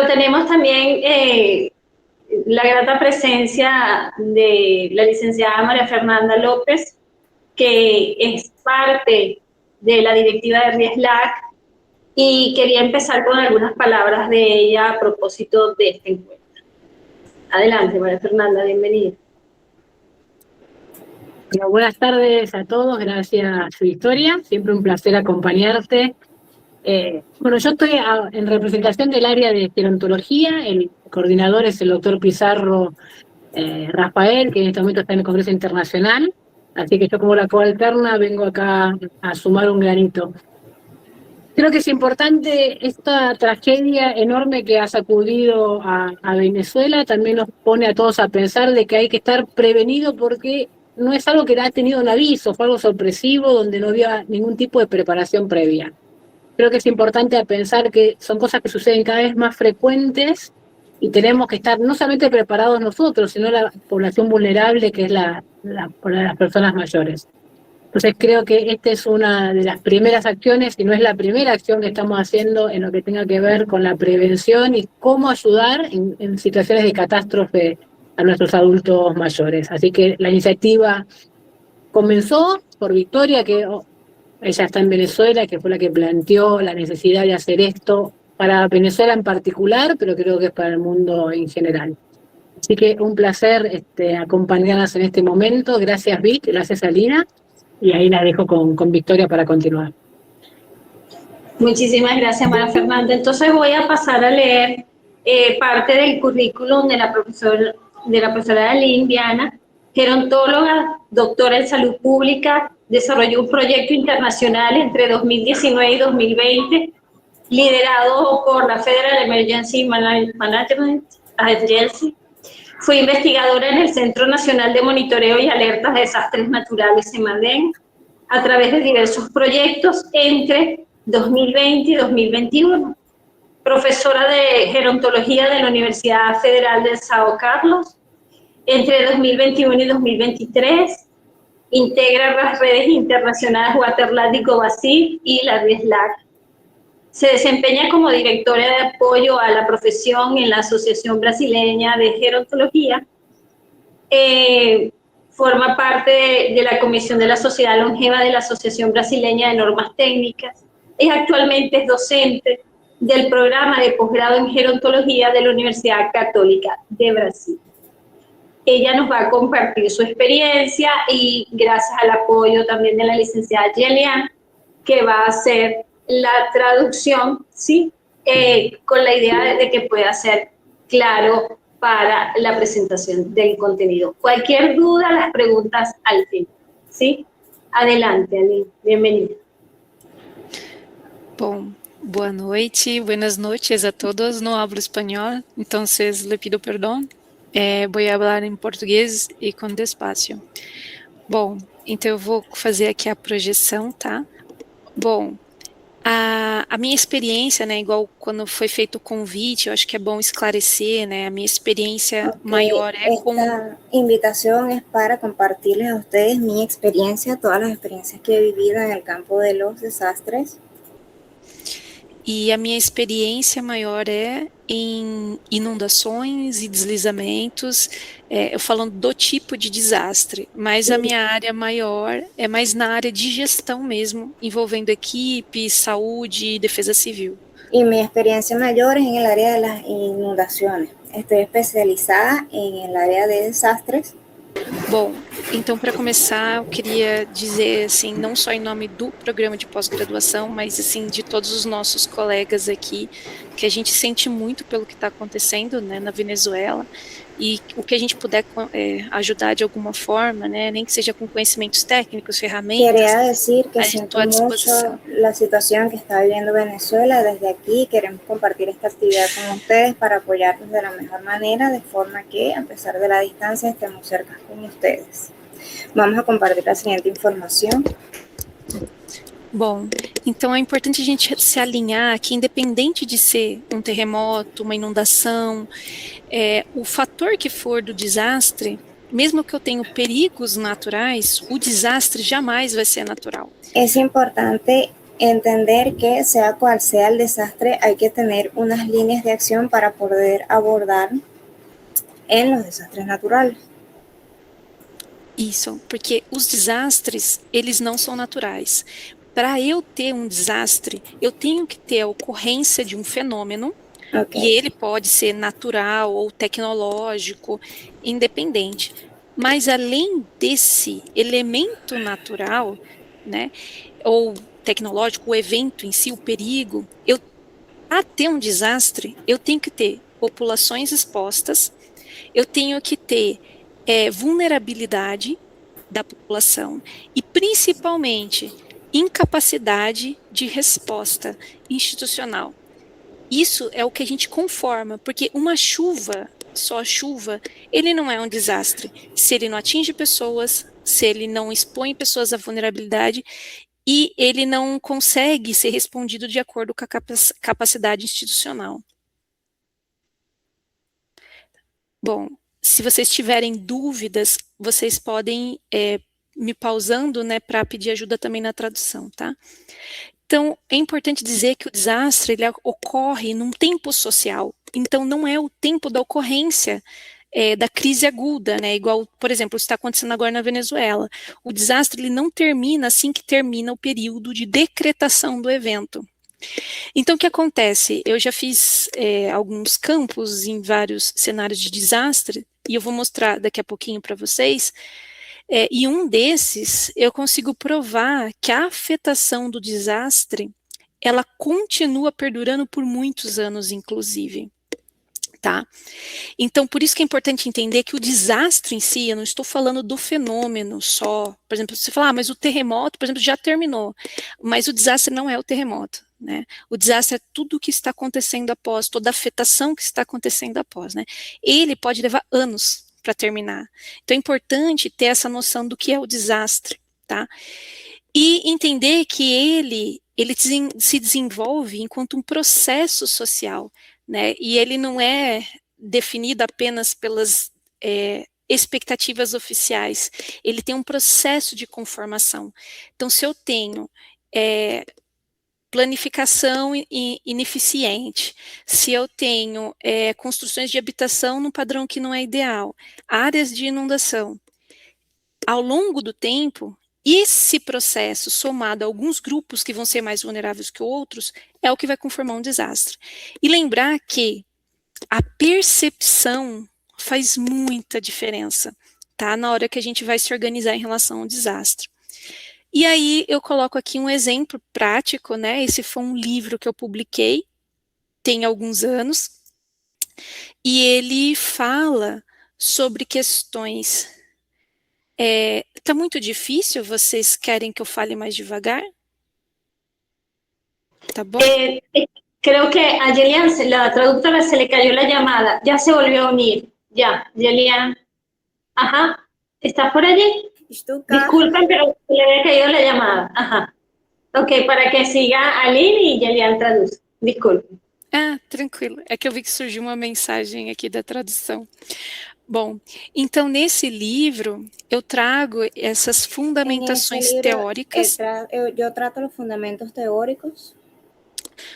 tenemos también la grata presencia de la licenciada María Fernanda López, que es parte de la directiva de RIESLAC, y quería empezar con algunas palabras de ella a propósito de este encuentro. Adelante, María Fernanda, bienvenida. Bueno, buenas tardes a todos, gracias Victoria, siempre un placer acompañarte. Bueno, yo estoy en representación del área de gerontología, el coordinador es el doctor Pizarro Rafael, que en este momento está en el Congreso Internacional, así que yo como la coalterna vengo acá a sumar un granito. Creo que es importante esta tragedia enorme que ha sacudido a Venezuela, también nos pone a todos a pensar de que hay que estar prevenido porque no es algo que ha tenido un aviso, fue algo sorpresivo donde no había ningún tipo de preparación previa. Creo que es importante pensar que son cosas que suceden cada vez más frecuentes y tenemos que estar no solamente preparados nosotros, sino la población vulnerable que es las personas mayores. Entonces creo que esta es una de las primeras acciones, y no es la primera acción que estamos haciendo en lo que tenga que ver con la prevención y cómo ayudar en situaciones de catástrofe a nuestros adultos mayores. Así que la iniciativa comenzó por Victoria, que ella está en Venezuela, que fue la que planteó la necesidad de hacer esto para Venezuela en particular, pero creo que es para el mundo en general. Así que un placer acompañarlas en este momento. Gracias Vic, gracias Alina. Y ahí la dejo con Victoria para continuar. Muchísimas gracias, María Fernanda. Entonces voy a pasar a leer parte del currículum de la profesora Lynn Viana, gerontóloga, doctora en salud pública, desarrolló un proyecto internacional entre 2019 y 2020, liderado por la Federal Emergency Management Agency. Fue investigadora en el Centro Nacional de Monitoreo y Alertas de Desastres Naturales, CEMADEN, a través de diversos proyectos entre 2020 y 2021. Profesora de gerontología de la Universidad Federal de Sao Carlos. Entre 2021 y 2023, integra las redes internacionales Waterlandic Basil y la RIESLAC. Se desempeña como directora de apoyo a la profesión en la Asociación Brasileña de Gerontología. Forma parte de la Comisión de la Sociedad Longeva de la Asociación Brasileña de Normas Técnicas. Actualmente es docente del programa de posgrado en gerontología de la Universidad Católica de Brasil. Ella nos va a compartir su experiencia y gracias al apoyo también de la licenciada Yelian, que va a hacer la traducción, ¿sí? Con la idea de que pueda ser claro para la presentación del contenido. Cualquier duda, las preguntas al fin, ¿sí? Adelante, Aline, bienvenida. Bom, boa noite, buenas noches a todos. No hablo espanhol, entonces le pido perdão. Vou falar em português e com despacio. Bom, então eu vou fazer aqui a projeção, tá? Bom, a minha experiência, né, igual quando foi feito o convite, eu acho que é bom esclarecer, né, a minha experiência maior é com... Esta invitación es para compartirles a ustedes mi experiencia, todas las experiencias que he vivido en el campo de los desastres. E a minha experiência maior é em inundações e deslizamentos, eu falando do tipo de desastre, mas a minha área maior é mais na área de gestão mesmo, envolvendo equipe, saúde e defesa civil. Y mi experiencia mayor es en el área de las inundaciones. Estoy especializada en el área de desastres. Bom, então para começar eu queria dizer assim, não só em nome do programa de pós-graduação, mas assim de todos os nossos colegas aqui, que a gente sente muito pelo que está acontecendo, né, na Venezuela, e o que a gente puder ajudar de alguma forma, né, nem que seja com conhecimentos técnicos, ferramentas. Quería decir que siento mucho la situación que está viviendo Venezuela. Desde aquí queremos compartir esta actividad con ustedes para apoyarlos de la mejor manera, de forma que a pesar de la distancia estemos cerca con ustedes. Vamos a compartir la siguiente información. Bom, então é importante a gente se alinhar que independente de ser um terremoto, uma inundação, o fator que for do desastre, mesmo que eu tenha perigos naturais, o desastre jamais vai ser natural. Es importante Entender que sea cual sea el desastre, hay que tener unas líneas de acción para poder abordar en los desastres naturales. Isso, porque os desastres, eles não são naturais. Para eu ter um desastre, eu tenho que ter a ocorrência de um fenômeno, Okay. e ele pode ser natural ou tecnológico, independente. Mas além desse elemento natural, né, ou tecnológico, o evento em si, o perigo, para ter um desastre, eu tenho que ter populações expostas, eu tenho que ter vulnerabilidade da população e, principalmente, incapacidade de resposta institucional. Isso é o que a gente conforma, porque uma chuva, só chuva, ele não é um desastre se ele não atinge pessoas, se ele não expõe pessoas à vulnerabilidade e ele não consegue ser respondido de acordo com a capacidade institucional. Bom, se vocês tiverem dúvidas, vocês podem me pausando, né, para pedir ajuda também na tradução, tá? Então, é importante dizer que o desastre ele ocorre num tempo social, então não é o tempo da ocorrência da crise aguda, né? Igual, por exemplo, está acontecendo agora na Venezuela. O desastre ele não termina assim que termina o período de decretação do evento. Então, o que acontece? Eu já fiz alguns campos em vários cenários de desastre, e eu vou mostrar daqui a pouquinho para vocês, e um desses, eu consigo provar que a afetação do desastre, ela continua perdurando por muitos anos, inclusive. Tá? Então, por isso que é importante entender que o desastre em si, eu não estou falando do fenômeno só. Por exemplo, você fala, mas o terremoto, por exemplo, já terminou. Mas o desastre não é o terremoto, né? O desastre é tudo o que está acontecendo após, toda a afetação que está acontecendo após, né? Ele pode levar anos para terminar. Então, é importante ter essa noção do que é o desastre, tá? E entender que ele se desenvolve enquanto um processo social, né? E ele não é definido apenas pelas expectativas oficiais, ele tem um processo de conformação. Então, se eu tenho planificação ineficiente, se eu tenho construções de habitação num padrão que não é ideal, áreas de inundação, ao longo do tempo, esse processo somado a alguns grupos que vão ser mais vulneráveis que outros, é o que vai conformar um desastre. E lembrar que a percepção faz muita diferença, tá? Na hora que a gente vai se organizar em relação ao desastre. E aí eu coloco aqui um exemplo prático, né? Esse foi um livro que eu publiquei, tem alguns anos, e ele fala sobre questões... tá muito difícil? Vocês querem que eu fale mais devagar? Tá bom? Creo que a Yelian, la traductora, se le cayó la llamada. Ya se volvió a unir. Ya, Yelian. Ajá. ¿Estás por allí? Disculpen, pero se le había caído la llamada. Ajá. Ok, para que siga Aline y Yelian traduce. Disculpen. Ah, tranquilo. É que eu vi que surgiu uma mensagem aqui da tradução. Bom, então nesse livro eu trago essas fundamentações teóricas. Eu trato os fundamentos teóricos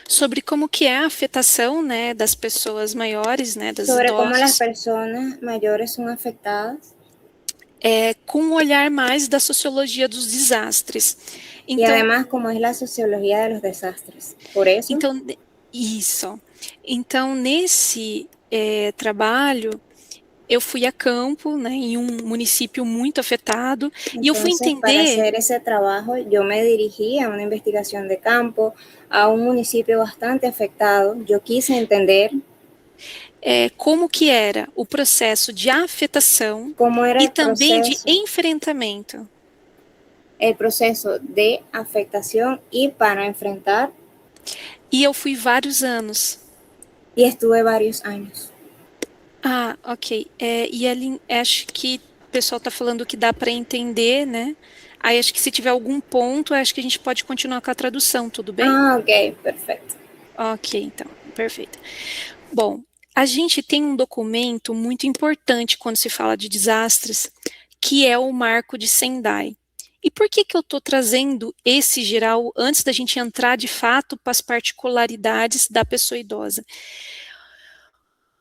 sobre como que é a afetação, né, das pessoas maiores, né, das sobre idosas. Como as pessoas maiores são afetadas. Com um olhar mais da sociologia dos desastres. Então, e además como é a sociologia dos desastres. Por isso. Então, isso. Então, nesse trabalho, eu fui a campo, né, em um município muito afetado, e eu fui entender... Para fazer esse trabalho, eu me dirigi a uma investigação de campo, a um município bastante afetado. Eu quis entender como que era o processo de afetação e também de enfrentamento. O processo de afetação e para enfrentar. E eu fui vários anos. E estuve vários anos. Ah, ok. E ali, acho que o pessoal está falando que dá para entender, né? Aí acho que se tiver algum ponto, acho que a gente pode continuar com a tradução, tudo bem? Ah, ok, perfeito. Ok, então, perfeito. Bom, a gente tem um documento muito importante quando se fala de desastres, que é o Marco de Sendai. E por que eu estou trazendo esse geral antes da gente entrar de fato para as particularidades da pessoa idosa?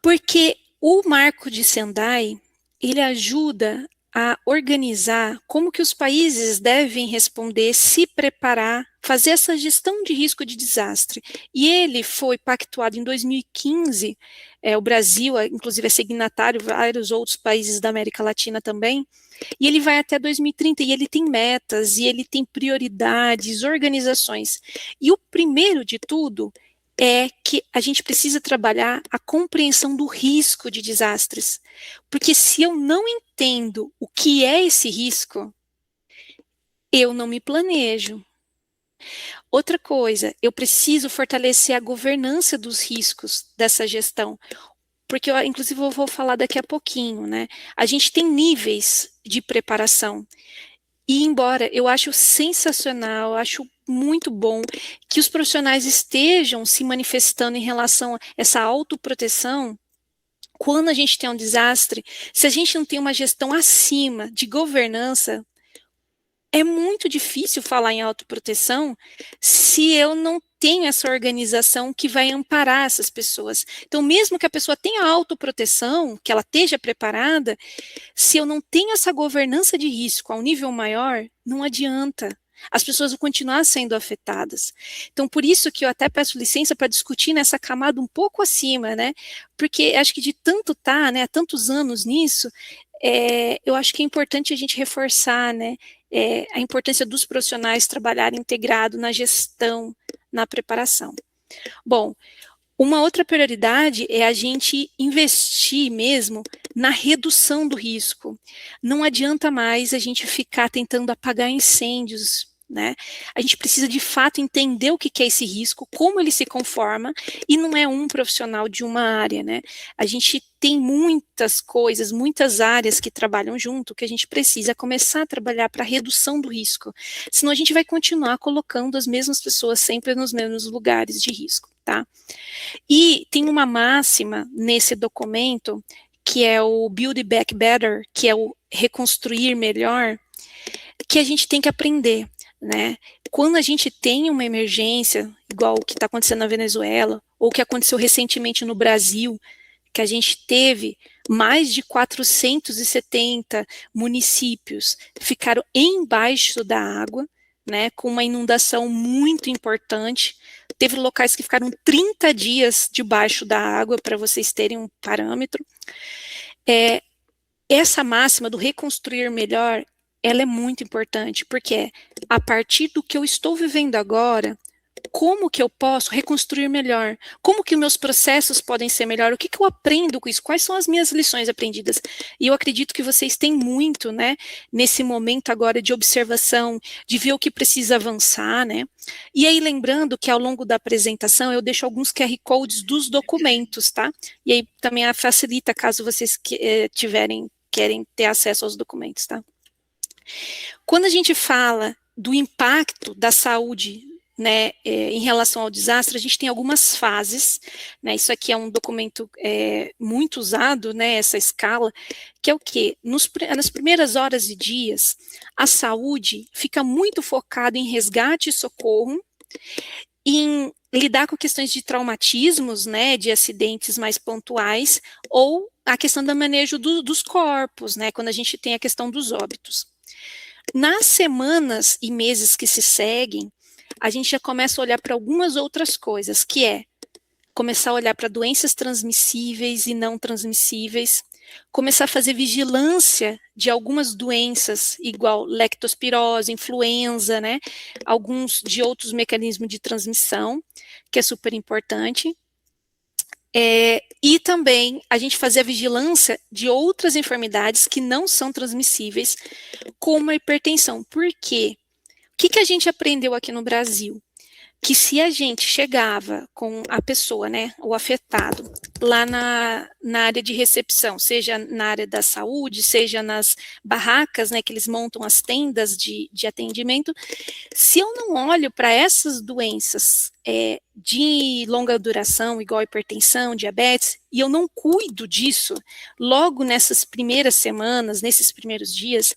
Porque o marco de Sendai, ele ajuda a organizar como que os países devem responder, se preparar, fazer essa gestão de risco de desastre. E ele foi pactuado em 2015, o Brasil, inclusive, é signatário, vários outros países da América Latina também, e ele vai até 2030, e ele tem metas, e ele tem prioridades, organizações. E o primeiro de tudo é que a gente precisa trabalhar a compreensão do risco de desastres. Porque se eu não entendo o que é esse risco, eu não me planejo. Outra coisa, eu preciso fortalecer a governança dos riscos dessa gestão. Porque, inclusive, eu vou falar daqui a pouquinho, né? A gente tem níveis de preparação. E embora eu acho sensacional, eu acho muito bom que os profissionais estejam se manifestando em relação a essa autoproteção, quando a gente tem um desastre, se a gente não tem uma gestão acima de governança, é muito difícil falar em autoproteção se eu não tenho essa organização que vai amparar essas pessoas. Então, mesmo que a pessoa tenha autoproteção, que ela esteja preparada, se eu não tenho essa governança de risco a um nível maior, não adianta. As pessoas vão continuar sendo afetadas. Então, por isso que eu até peço licença para discutir nessa camada um pouco acima, né? Porque acho que de tanto né, há tantos anos nisso, eu acho que é importante a gente reforçar, né, a importância dos profissionais trabalharem integrado na gestão, na preparação. Bom, uma outra prioridade é a gente investir mesmo na redução do risco. Não adianta mais a gente ficar tentando apagar incêndios, né? A gente precisa de fato entender o que é esse risco, como ele se conforma, e não é um profissional de uma área, né? A gente tem muitas coisas, muitas áreas que trabalham junto, que a gente precisa começar a trabalhar para a redução do risco, senão a gente vai continuar colocando as mesmas pessoas sempre nos mesmos lugares de risco, tá? E tem uma máxima nesse documento, que é o Build Back Better, que é o reconstruir melhor, que a gente tem que aprender, né? Quando a gente tem uma emergência, igual o que está acontecendo na Venezuela, ou o que aconteceu recentemente no Brasil, que a gente teve mais de 470 municípios ficaram embaixo da água, né, com uma inundação muito importante. Teve locais que ficaram 30 dias debaixo da água, para vocês terem um parâmetro. Essa máxima do reconstruir melhor, ela é muito importante, porque é a partir do que eu estou vivendo agora, como que eu posso reconstruir melhor? Como que meus processos podem ser melhor? O que eu aprendo com isso? Quais são as minhas lições aprendidas? E eu acredito que vocês têm muito, né, nesse momento agora de observação, de ver o que precisa avançar, né? E aí, lembrando que ao longo da apresentação eu deixo alguns QR Codes dos documentos, tá? E aí também facilita caso vocês querem ter acesso aos documentos, tá? Quando a gente fala do impacto da saúde, né, em relação ao desastre, a gente tem algumas fases, né, isso aqui é um documento muito usado, né, essa escala, que é o quê? Nas primeiras horas e dias, a saúde fica muito focada em resgate e socorro, em lidar com questões de traumatismos, né, de acidentes mais pontuais, ou a questão do manejo dos corpos, né, quando a gente tem a questão dos óbitos. Nas semanas e meses que se seguem, a gente já começa a olhar para algumas outras coisas, que é começar a olhar para doenças transmissíveis e não transmissíveis, começar a fazer vigilância de algumas doenças, igual lectospirose, influenza, né? Alguns de outros mecanismos de transmissão, que é super importante. E também a gente fazer a vigilância de outras enfermidades que não são transmissíveis, como a hipertensão. Por quê? O que a gente aprendeu aqui no Brasil? que se a gente chegava com a pessoa, né, o afetado, lá na área de recepção, seja na área da saúde, seja nas barracas, né, que eles montam as tendas de atendimento, se eu não olho para essas doenças de longa duração, igual hipertensão, diabetes, e eu não cuido disso, logo nessas primeiras semanas, nesses primeiros dias,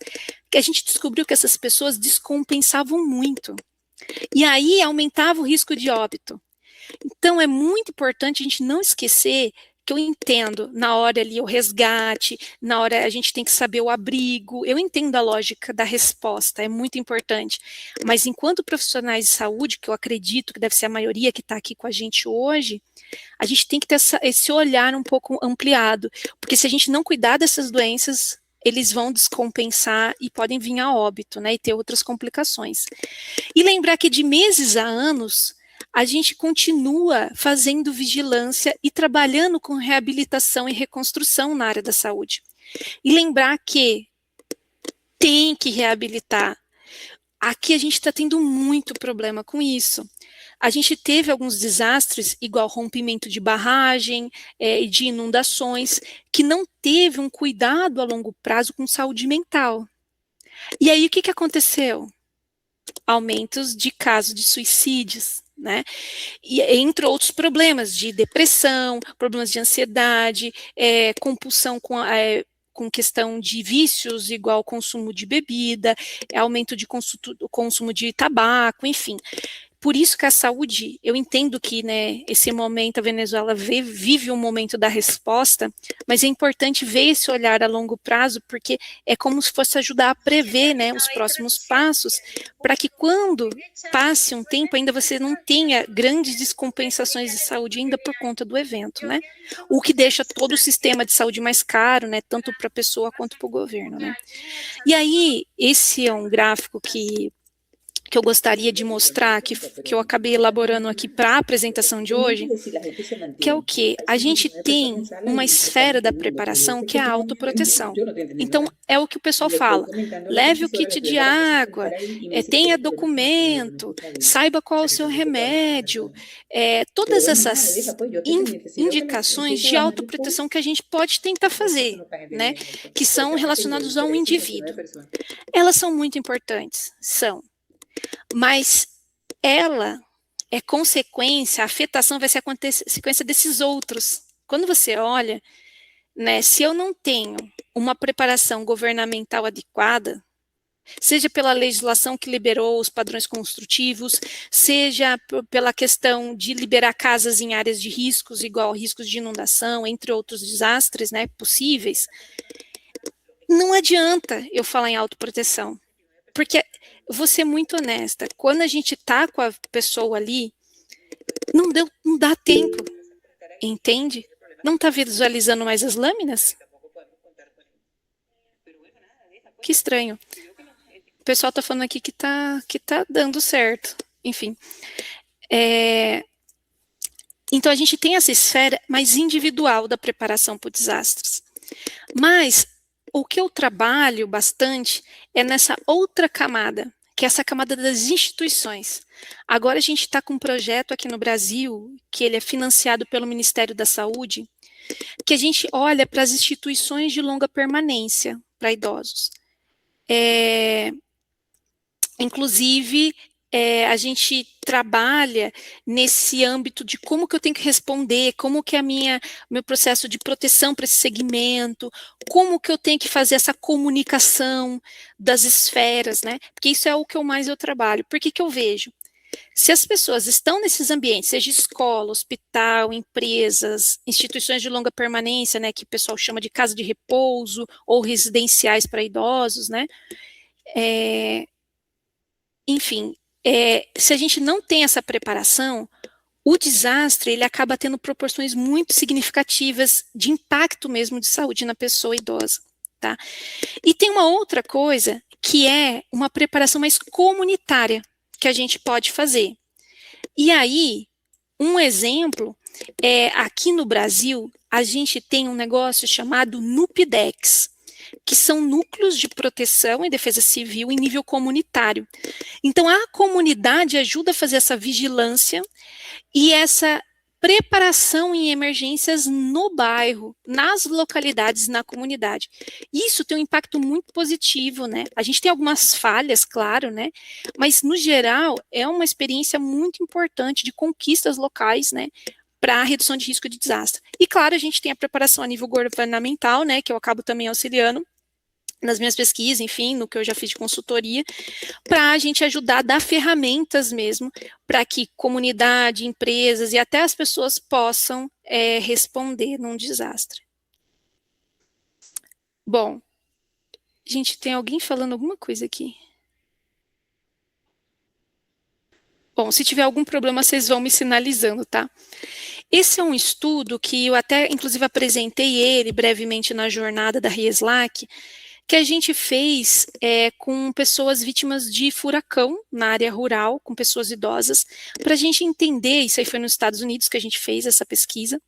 que a gente descobriu que essas pessoas descompensavam muito. E aí aumentava o risco de óbito. Então é muito importante a gente não esquecer que eu entendo na hora ali o resgate, na hora a gente tem que saber o abrigo, eu entendo a lógica da resposta, é muito importante, mas enquanto profissionais de saúde, que eu acredito que deve ser a maioria que está aqui com a gente hoje, a gente tem que ter esse olhar um pouco ampliado, porque se a gente não cuidar dessas doenças, eles vão descompensar e podem vir a óbito, né, e ter outras complicações. E lembrar que de meses a anos, a gente continua fazendo vigilância e trabalhando com reabilitação e reconstrução na área da saúde. E lembrar que tem que reabilitar. Aqui a gente está tendo muito problema com isso. A gente teve alguns desastres, igual rompimento de barragem e de inundações, que não teve um cuidado a longo prazo com saúde mental. E aí o que aconteceu? Aumentos de casos de suicídios, né? E entre outros problemas de depressão, problemas de ansiedade, compulsão com questão de vícios, igual consumo de bebida, aumento de consumo de tabaco, enfim. Por isso que a saúde, eu entendo que, né, esse momento a Venezuela vive um momento da resposta, mas é importante ver esse olhar a longo prazo, porque é como se fosse ajudar a prever, né, os próximos passos, para que quando passe um tempo ainda você não tenha grandes descompensações de saúde ainda por conta do evento, né? O que deixa todo o sistema de saúde mais caro, né, tanto para a pessoa quanto para o governo, né? E aí, esse é um gráfico que eu gostaria de mostrar, que eu acabei elaborando aqui para a apresentação de hoje, que é o quê? A gente tem uma esfera da preparação que é a autoproteção. Então, é o que o pessoal fala, leve o kit de água, tenha documento, saiba qual é o seu remédio, todas essas indicações de autoproteção que a gente pode tentar fazer, né, que são relacionadas a um indivíduo. Elas são muito importantes, mas ela é consequência, a afetação vai ser a consequência desses outros. Quando você olha, né, se eu não tenho uma preparação governamental adequada, seja pela legislação que liberou os padrões construtivos, seja pela questão de liberar casas em áreas de riscos, igual riscos de inundação, entre outros desastres, né, possíveis, não adianta eu falar em autoproteção, porque vou ser muito honesta, quando a gente tá com a pessoa ali, não dá tempo, entende? Não tá visualizando mais as lâminas? Que estranho. O pessoal tá falando aqui que tá dando certo, enfim. Então a gente tem essa esfera mais individual da preparação para desastres. Mas o que eu trabalho bastante é nessa outra camada, que é essa camada das instituições. Agora a gente está com um projeto aqui no Brasil, que ele é financiado pelo Ministério da Saúde, que a gente olha para as instituições de longa permanência para idosos. Inclusive, a gente trabalha nesse âmbito de como que eu tenho que responder, como que é meu processo de proteção para esse segmento, como que eu tenho que fazer essa comunicação das esferas, né? Porque isso é o que eu trabalho. Por que eu vejo? Se as pessoas estão nesses ambientes, seja escola, hospital, empresas, instituições de longa permanência, né, que o pessoal chama de casa de repouso ou residenciais para idosos, né? Enfim, se a gente não tem essa preparação, o desastre ele acaba tendo proporções muito significativas de impacto mesmo de saúde na pessoa idosa, tá? E tem uma outra coisa que é uma preparação mais comunitária que a gente pode fazer. E aí, um exemplo aqui no Brasil, a gente tem um negócio chamado NUPDEX, que são núcleos de proteção e defesa civil em nível comunitário. Então, a comunidade ajuda a fazer essa vigilância e essa preparação em emergências no bairro, nas localidades, na comunidade. Isso tem um impacto muito positivo, né? A gente tem algumas falhas, claro, né? Mas, no geral, é uma experiência muito importante de conquistas locais, né? Para a redução de risco de desastre. E, claro, a gente tem a preparação a nível governamental, né? Que eu acabo também auxiliando nas minhas pesquisas, enfim, no que eu já fiz de consultoria, para a gente ajudar a dar ferramentas mesmo, para que comunidade, empresas e até as pessoas possam responder num desastre. Bom, gente, tem alguém falando alguma coisa aqui? Bom, se tiver algum problema, vocês vão me sinalizando, tá? Esse é um estudo que eu até, inclusive, apresentei ele brevemente na jornada da RIESLAC, que a gente fez com pessoas vítimas de furacão na área rural, com pessoas idosas, para a gente entender, isso aí foi nos Estados Unidos que a gente fez essa pesquisa,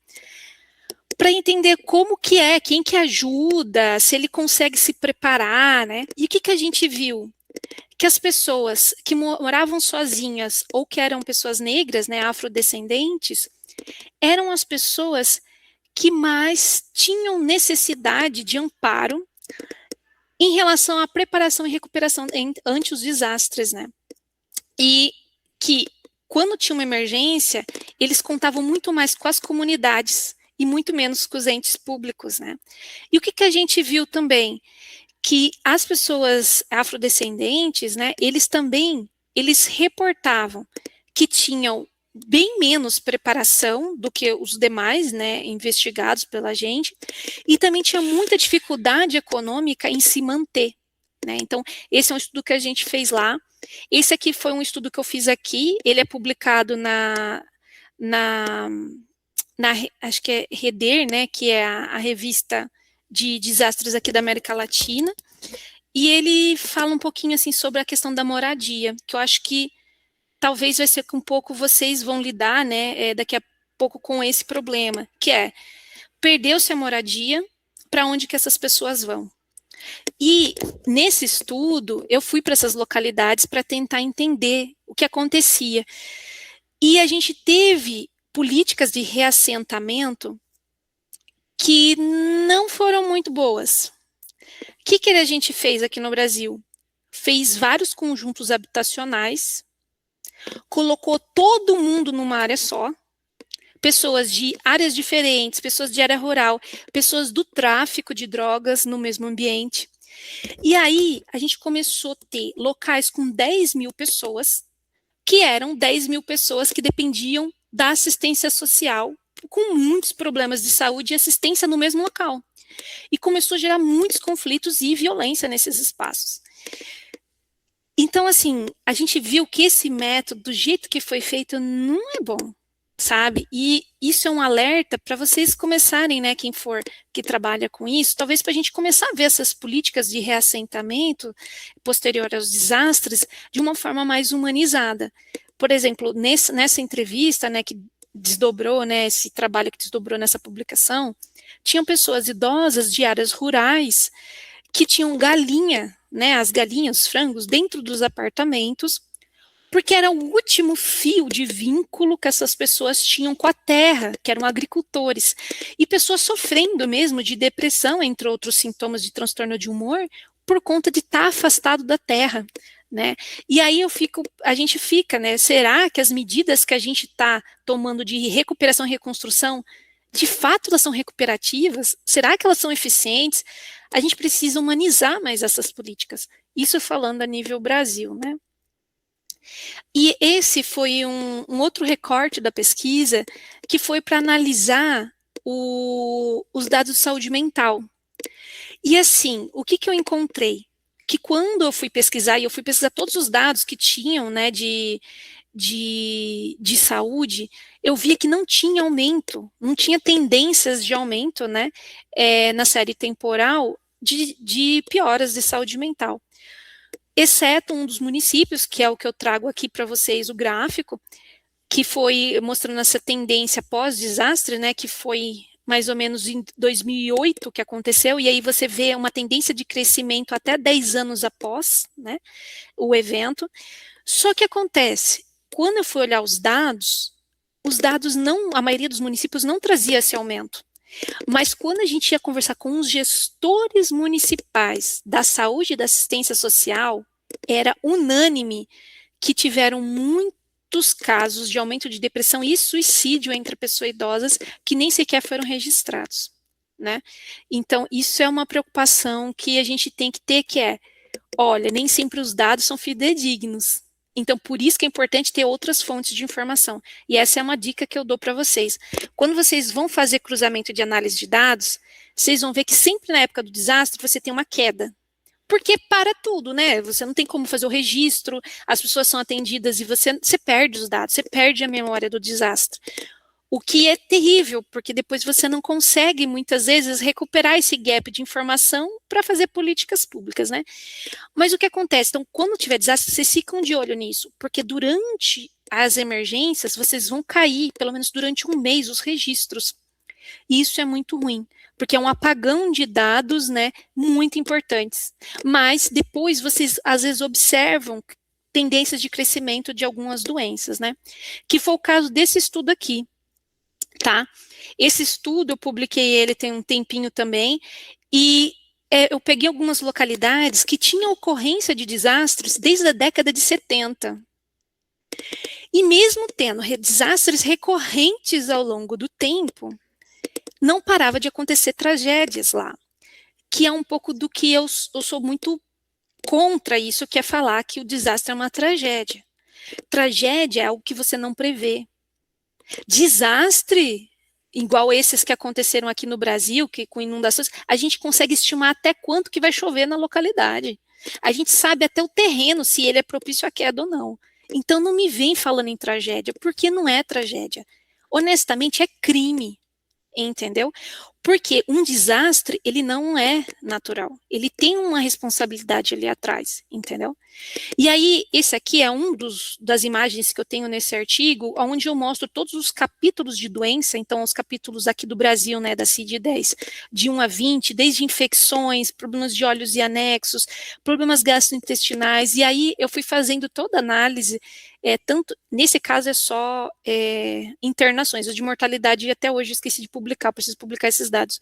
para entender como que quem que ajuda, se ele consegue se preparar, né? E o que a gente viu? Que as pessoas que moravam sozinhas ou que eram pessoas negras, né, afrodescendentes, eram as pessoas que mais tinham necessidade de amparo em relação à preparação e recuperação ante os desastres, né? E que, quando tinha uma emergência, eles contavam muito mais com as comunidades e muito menos com os entes públicos, né? E o que a gente viu também? Que as pessoas afrodescendentes, né, eles reportavam que tinham bem menos preparação do que os demais, né, investigados pela gente, e também tinha muita dificuldade econômica em se manter, né? Então, esse é um estudo que a gente fez lá. Esse aqui foi um estudo que eu fiz aqui, ele é publicado acho que é REDER, né, que é a revista de desastres aqui da América Latina, e ele fala um pouquinho assim sobre a questão da moradia, que eu acho que talvez vai ser que um pouco vocês vão lidar, né, daqui a pouco com esse problema, que é, perdeu-se a moradia, para onde que essas pessoas vão? E nesse estudo, eu fui para essas localidades para tentar entender o que acontecia. E a gente teve políticas de reassentamento que não foram muito boas. O que a gente fez aqui no Brasil? Fez vários conjuntos habitacionais, colocou todo mundo numa área só, pessoas de áreas diferentes, pessoas de área rural, pessoas do tráfico de drogas no mesmo ambiente. E aí, a gente começou a ter locais com 10 mil pessoas, que eram 10 mil pessoas que dependiam da assistência social, com muitos problemas de saúde e assistência no mesmo local. E começou a gerar muitos conflitos e violência nesses espaços. Então, assim, a gente viu que esse método, do jeito que foi feito, não é bom, sabe? E isso é um alerta para vocês começarem, né, quem for que trabalha com isso, talvez para a gente começar a ver essas políticas de reassentamento posterior aos desastres de uma forma mais humanizada. Por exemplo, nessa entrevista, né, que desdobrou, né, esse trabalho que desdobrou nessa publicação, tinham pessoas idosas de áreas rurais que tinham galinha, né, as galinhas, os frangos, dentro dos apartamentos, porque era o último fio de vínculo que essas pessoas tinham com a terra, que eram agricultores, e pessoas sofrendo mesmo de depressão, entre outros sintomas de transtorno de humor, por conta de estar afastado da terra, né? E aí a gente fica, né? Será que as medidas que a gente está tomando de recuperação e reconstrução, de fato elas são recuperativas? Será que elas são eficientes? A gente precisa humanizar mais essas políticas. Isso falando a nível Brasil, né? E esse foi um outro recorte da pesquisa que foi para analisar os dados de saúde mental. E assim, o que eu encontrei? Que quando eu fui pesquisar, e eu fui pesquisar todos os dados que tinham, né, de saúde, eu via que não tinha aumento, não tinha tendências de aumento, né, na série temporal de pioras de saúde mental. Exceto um dos municípios, que é o que eu trago aqui para vocês, o gráfico, que foi mostrando essa tendência pós-desastre, né, que foi mais ou menos em 2008 que aconteceu, e aí você vê uma tendência de crescimento até 10 anos após, né, o evento. Só que acontece, quando eu fui olhar os dados não, a maioria dos municípios não trazia esse aumento. Mas quando a gente ia conversar com os gestores municipais da saúde e da assistência social, era unânime que tiveram muitos casos de aumento de depressão e suicídio entre pessoas idosas que nem sequer foram registrados, né? Então, isso é uma preocupação que a gente tem que ter, que é, olha, nem sempre os dados são fidedignos. Então, por isso que é importante ter outras fontes de informação. E essa é uma dica que eu dou para vocês. Quando vocês vão fazer cruzamento de análise de dados, vocês vão ver que sempre na época do desastre você tem uma queda. Porque para tudo, né? Você não tem como fazer o registro, as pessoas são atendidas e você perde os dados, você perde a memória do desastre. O que é terrível, porque depois você não consegue, muitas vezes, recuperar esse gap de informação para fazer políticas públicas, né? Mas o que acontece? Então, quando tiver desastre, vocês ficam de olho nisso, porque durante as emergências, vocês vão cair, pelo menos durante um mês, os registros. E isso é muito ruim, porque é um apagão de dados, né, muito importantes. Mas depois vocês, às vezes, observam tendências de crescimento de algumas doenças, né? Que foi o caso desse estudo aqui. Tá? Esse estudo, eu publiquei ele tem um tempinho também, e eu peguei algumas localidades que tinham ocorrência de desastres desde a década de 70. E mesmo tendo desastres recorrentes ao longo do tempo, não parava de acontecer tragédias lá, que é um pouco do que eu sou muito contra isso, que é falar que o desastre é uma tragédia. Tragédia é algo que você não prevê. Desastre, igual esses que aconteceram aqui no Brasil, que com inundações, a gente consegue estimar até quanto que vai chover na localidade. A gente sabe até o terreno, se ele é propício à queda ou não. Então não me vem falando em tragédia, porque não é tragédia. Honestamente, é crime, entendeu? Porque um desastre, ele não é natural. Ele tem uma responsabilidade ali atrás, entendeu? E aí, esse aqui é das imagens que eu tenho nesse artigo, onde eu mostro todos os capítulos de doença, então os capítulos aqui do Brasil, né, da CID-10, de 1 a 20, desde infecções, problemas de olhos e anexos, problemas gastrointestinais, e aí eu fui fazendo toda a análise, tanto, nesse caso é só internações, o de mortalidade até hoje eu esqueci de publicar, preciso publicar esses dados.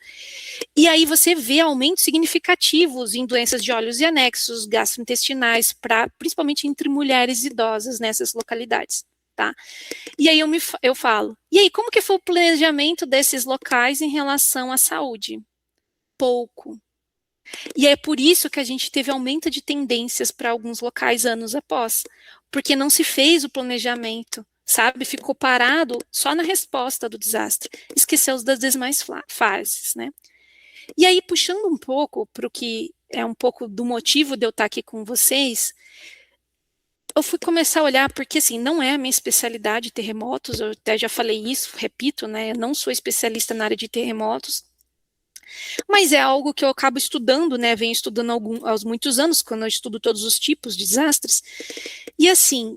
E aí você vê aumentos significativos em doenças de olhos e anexos, gastrointestinais, principalmente entre mulheres idosas nessas localidades, tá? E aí eu falo, e aí como que foi o planejamento desses locais em relação à saúde? Pouco. E é por isso que a gente teve aumento de tendências para alguns locais anos após, porque não se fez o planejamento, sabe? Ficou parado só na resposta do desastre, esqueceu das demais fases, né? E aí, puxando um pouco para o que é um pouco do motivo de eu estar aqui com vocês, eu fui começar a olhar, porque assim, não é a minha especialidade terremotos, eu até já falei isso, repito, né? Eu não sou especialista na área de terremotos, mas é algo que eu acabo estudando, né? Venho estudando há muitos anos, quando eu estudo todos os tipos de desastres. E assim,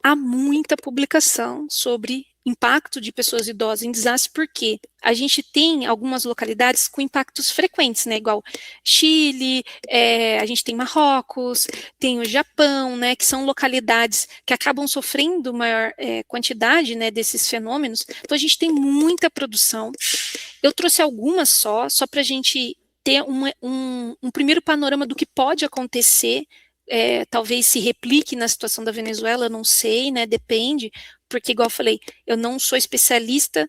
há muita publicação sobre impacto de pessoas idosas em desastre, porque a gente tem algumas localidades com impactos frequentes, né? Igual Chile, a gente tem Marrocos, tem o Japão, né? Que são localidades que acabam sofrendo maior quantidade, né? Desses fenômenos. Então a gente tem muita produção. Eu trouxe algumas só para a gente ter um primeiro panorama do que pode acontecer. Talvez se replique na situação da Venezuela, eu não sei, né? Depende, porque igual eu falei, eu não sou especialista,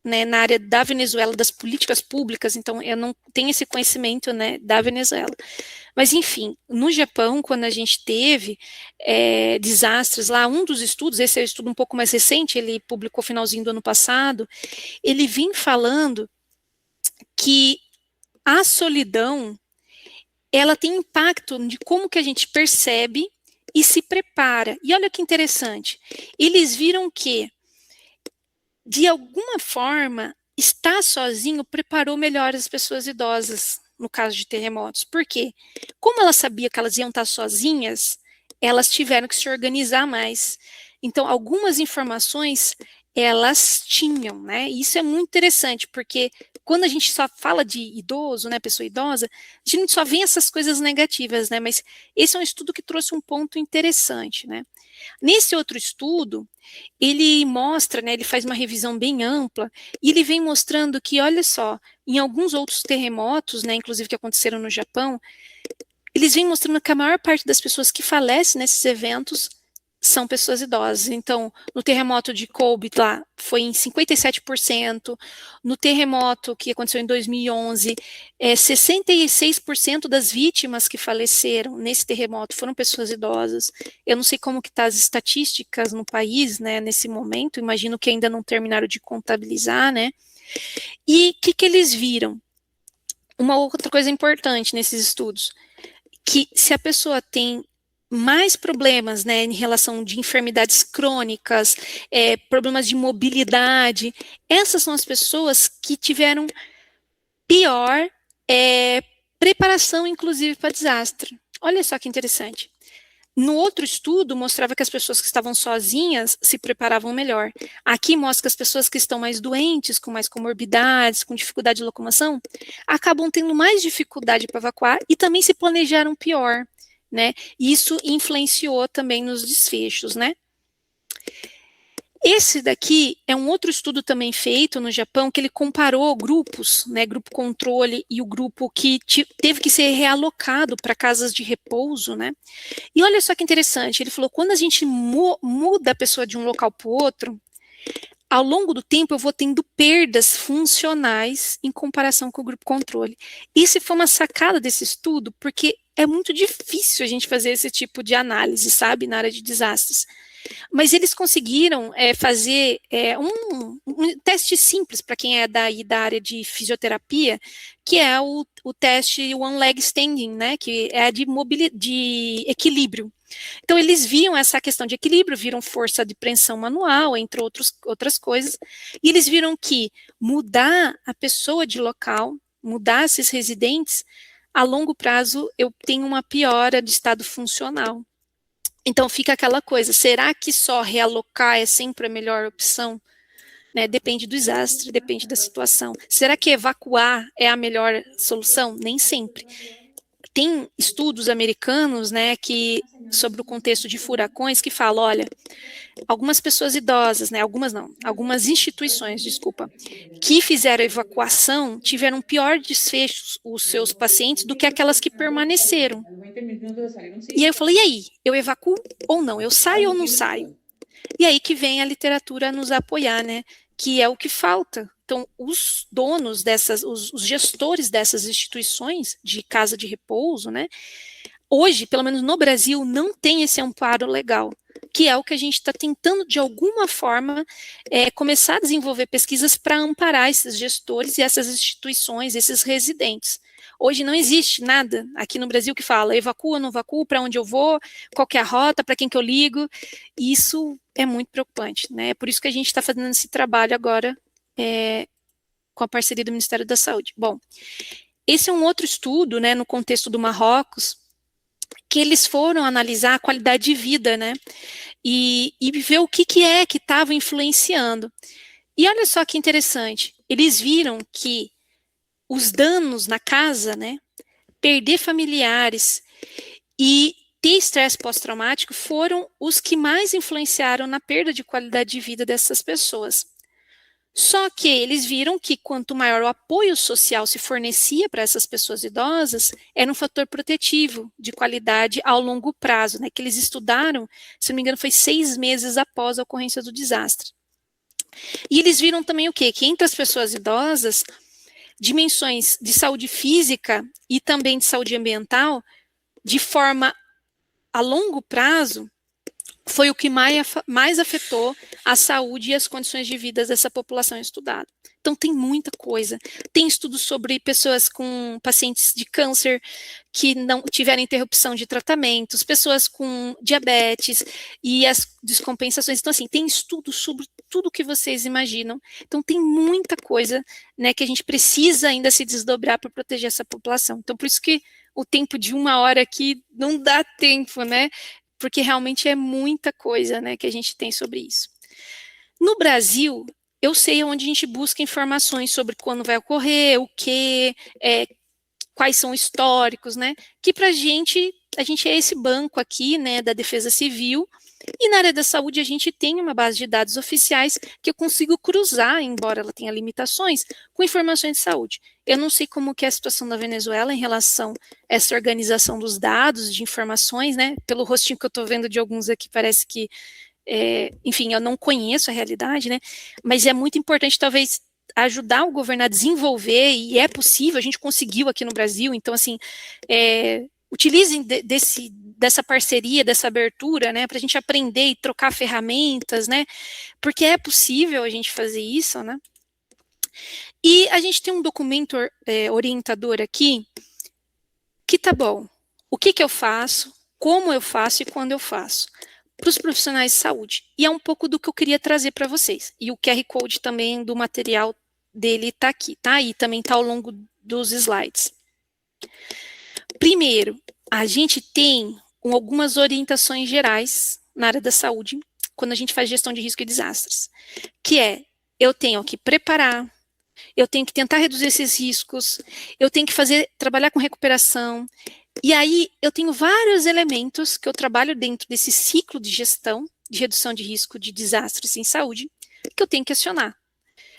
né, na área da Venezuela, das políticas públicas, então eu não tenho esse conhecimento, né, da Venezuela. Mas enfim, no Japão, quando a gente teve desastres lá, um dos estudos, esse é um estudo um pouco mais recente, ele publicou finalzinho do ano passado, ele vem falando que a solidão ela tem impacto de como que a gente percebe e se prepara. E olha que interessante, eles viram que, de alguma forma, estar sozinho preparou melhor as pessoas idosas, no caso de terremotos. Por quê? Como elas sabiam que elas iam estar sozinhas, elas tiveram que se organizar mais. Então, algumas informações elas tinham, né? E isso é muito interessante, porque quando a gente só fala de idoso, né, pessoa idosa, a gente só vê essas coisas negativas, né? Mas esse é um estudo que trouxe um ponto interessante, né? Nesse outro estudo, ele mostra, né, ele faz uma revisão bem ampla, e ele vem mostrando que, olha só, em alguns outros terremotos, né, inclusive que aconteceram no Japão, eles vêm mostrando que a maior parte das pessoas que falecem nesses eventos são pessoas idosas. Então, no terremoto de Kobe, lá, foi em 57%. No terremoto que aconteceu em 2011, 66% das vítimas que faleceram nesse terremoto foram pessoas idosas. Eu não sei como que tá as estatísticas no país, né, nesse momento. Imagino que ainda não terminaram de contabilizar, né? E o que eles viram? Uma outra coisa importante nesses estudos, que se a pessoa tem mais problemas, né, em relação de enfermidades crônicas, problemas de mobilidade, essas são as pessoas que tiveram pior preparação, inclusive, para desastre. Olha só que interessante. No outro estudo, mostrava que as pessoas que estavam sozinhas se preparavam melhor. Aqui mostra que as pessoas que estão mais doentes, com mais comorbidades, com dificuldade de locomoção, acabam tendo mais dificuldade para evacuar e também se planejaram pior, né? Isso influenciou também nos desfechos, né? Esse daqui é um outro estudo também feito no Japão, que ele comparou grupos, né, grupo controle e o grupo que teve que ser realocado para casas de repouso, né? E olha só que interessante, ele falou, quando a gente muda a pessoa de um local para o outro, ao longo do tempo eu vou tendo perdas funcionais em comparação com o grupo controle. Isso foi uma sacada desse estudo, porque é muito difícil a gente fazer esse tipo de análise, sabe, na área de desastres. Mas eles conseguiram fazer um teste simples para quem é da área de fisioterapia, que é o teste One Leg Standing, né, que é de equilíbrio. Então, eles viam essa questão de equilíbrio, viram força de preensão manual, entre outras coisas, e eles viram que mudar a pessoa de local, mudar esses residentes, a longo prazo eu tenho uma piora de estado funcional. Então fica aquela coisa, será que só realocar é sempre a melhor opção? Né, depende do desastre, depende da situação. Será que evacuar é a melhor solução? Nem sempre. Tem estudos americanos, né, que sobre o contexto de furacões que falam, olha, algumas pessoas idosas, né, algumas instituições, desculpa, que fizeram evacuação tiveram pior desfechos os seus pacientes do que aquelas que permaneceram. E aí eu falei, e aí, eu evacuo ou não? Eu saio ou não saio? E aí que vem a literatura a nos apoiar, né, que é o que falta. Então, os donos os gestores dessas instituições de casa de repouso, né, hoje, pelo menos no Brasil, não tem esse amparo legal, que é o que a gente está tentando, de alguma forma, começar a desenvolver pesquisas para amparar esses gestores e essas instituições, esses residentes. Hoje não existe nada aqui no Brasil que fala evacua, não evacua, para onde eu vou, qual que é a rota, para quem que eu ligo. E isso é muito preocupante, né? É por isso que a gente está fazendo esse trabalho agora com a parceria do Ministério da Saúde. Bom, esse é um outro estudo, né, no contexto do Marrocos, que eles foram analisar a qualidade de vida, né, e ver o que estava influenciando. E olha só que interessante, eles viram que os danos na casa, né, perder familiares e ter estresse pós-traumático foram os que mais influenciaram na perda de qualidade de vida dessas pessoas. Só que eles viram que quanto maior o apoio social se fornecia para essas pessoas idosas, era um fator protetivo de qualidade ao longo prazo, né? Que eles estudaram, se não me engano, foi 6 meses após a ocorrência do desastre. E eles viram também o quê? Que entre as pessoas idosas, dimensões de saúde física e também de saúde ambiental, de forma a longo prazo, foi o que mais afetou a saúde e as condições de vida dessa população estudada. Então tem muita coisa. Tem estudos sobre pessoas com pacientes de câncer que não tiveram interrupção de tratamentos, pessoas com diabetes e as descompensações. Então assim, tem estudos sobre tudo que vocês imaginam. Então tem muita coisa, né, que a gente precisa ainda se desdobrar para proteger essa população. Então por isso que o tempo de 1 hora aqui não dá tempo, né? Porque realmente é muita coisa, né, que a gente tem sobre isso. No Brasil, eu sei onde a gente busca informações sobre quando vai ocorrer, o que, quais são históricos, né? Que para a gente é esse banco aqui, né, da Defesa Civil, e na área da saúde a gente tem uma base de dados oficiais que eu consigo cruzar, embora ela tenha limitações, com informações de saúde. Eu não sei como que é a situação da Venezuela em relação a essa organização dos dados, de informações, né? Pelo rostinho que eu estou vendo de alguns aqui, parece que, enfim, eu não conheço a realidade, né? Mas é muito importante, talvez, ajudar o governo a desenvolver, e é possível, a gente conseguiu aqui no Brasil, então, assim, utilizem dessa parceria, dessa abertura, né, para a gente aprender e trocar ferramentas, né, porque é possível a gente fazer isso, né. E a gente tem um documento orientador aqui, que tá bom, o que eu faço, como eu faço e quando eu faço, para os profissionais de saúde. E é um pouco do que eu queria trazer para vocês. E o QR Code também do material dele está aqui, tá? E também está ao longo dos slides. Primeiro, a gente tem algumas orientações gerais na área da saúde, quando a gente faz gestão de risco e desastres, que eu tenho que preparar, eu tenho que tentar reduzir esses riscos, eu tenho que trabalhar com recuperação, e aí eu tenho vários elementos que eu trabalho dentro desse ciclo de gestão, de redução de risco de desastres em saúde, que eu tenho que acionar.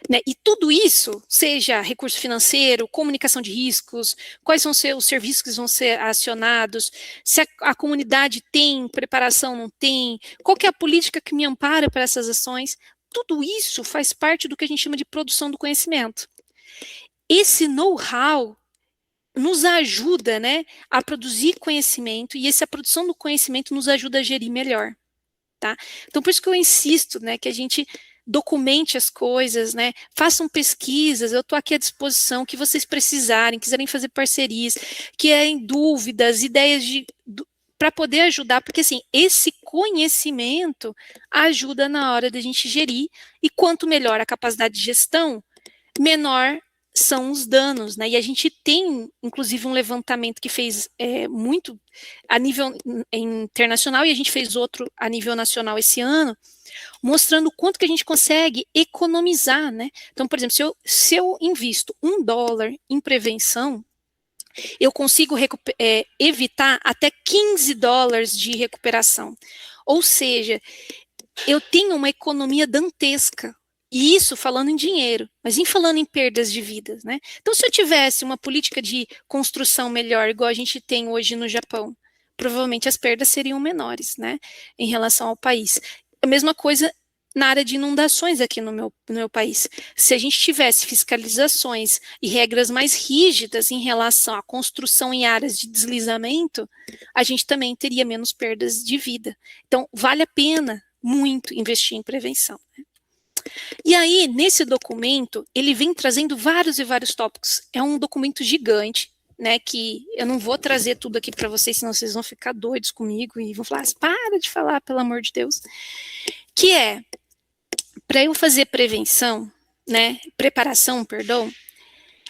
Né? E tudo isso, seja recurso financeiro, comunicação de riscos, quais vão ser os serviços que vão ser acionados, se a comunidade tem preparação, não tem, qual que é a política que me ampara para essas ações, tudo isso faz parte do que a gente chama de produção do conhecimento. Esse know-how nos ajuda, né, a produzir conhecimento, e essa produção do conhecimento nos ajuda a gerir melhor. Tá? Então, por isso que eu insisto, né, que a gente documente as coisas, né, façam pesquisas, eu estou aqui à disposição, que vocês precisarem, quiserem fazer parcerias, querem dúvidas, ideias para poder ajudar, porque assim, esse conhecimento ajuda na hora da gente gerir, e quanto melhor a capacidade de gestão, menor são os danos, né? E a gente tem, inclusive, um levantamento que fez muito a nível internacional, e a gente fez outro a nível nacional esse ano, mostrando o quanto que a gente consegue economizar, né? Então, por exemplo, se eu invisto $1 em prevenção, eu consigo evitar até $15 de recuperação. Ou seja, eu tenho uma economia dantesca. E isso falando em dinheiro, mas falando em perdas de vidas, né? Então, se eu tivesse uma política de construção melhor, igual a gente tem hoje no Japão, provavelmente as perdas seriam menores, né? Em relação ao país. A mesma coisa na área de inundações aqui no meu país. Se a gente tivesse fiscalizações e regras mais rígidas em relação à construção em áreas de deslizamento, a gente também teria menos perdas de vida. Então, vale a pena muito investir em prevenção, né? E aí, nesse documento, ele vem trazendo vários e vários tópicos. É um documento gigante, né, que eu não vou trazer tudo aqui para vocês, senão vocês vão ficar doidos comigo e vão falar, para de falar, pelo amor de Deus. Que para eu fazer prevenção, né, preparação, perdão,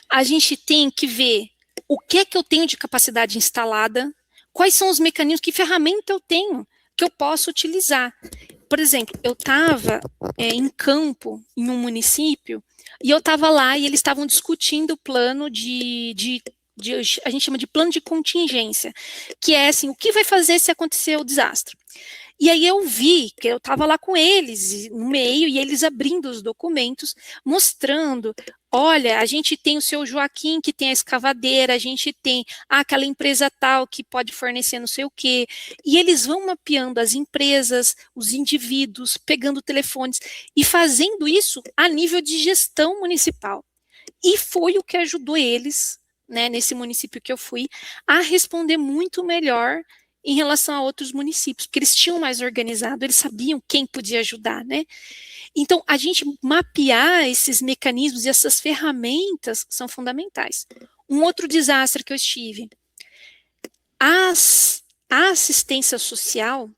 a gente tem que ver o que é que eu tenho de capacidade instalada, quais são os mecanismos, que ferramenta eu tenho que eu posso utilizar. Por exemplo, eu estava em campo, em um município, e eu estava lá e eles estavam discutindo o plano a gente chama de plano de contingência, que é assim, o que vai fazer se acontecer o desastre? E aí eu vi que eu estava lá com eles no meio, e eles abrindo os documentos, mostrando, olha, a gente tem o seu Joaquim que tem a escavadeira, a gente tem aquela empresa tal que pode fornecer não sei o quê, e eles vão mapeando as empresas, os indivíduos, pegando telefones e fazendo isso a nível de gestão municipal. E foi o que ajudou eles, né, nesse município que eu fui, a responder muito melhor em relação a outros municípios, porque eles tinham mais organizado, eles sabiam quem podia ajudar, né? Então, a gente mapear esses mecanismos e essas ferramentas são fundamentais. Um outro desastre que eu estive, a assistência social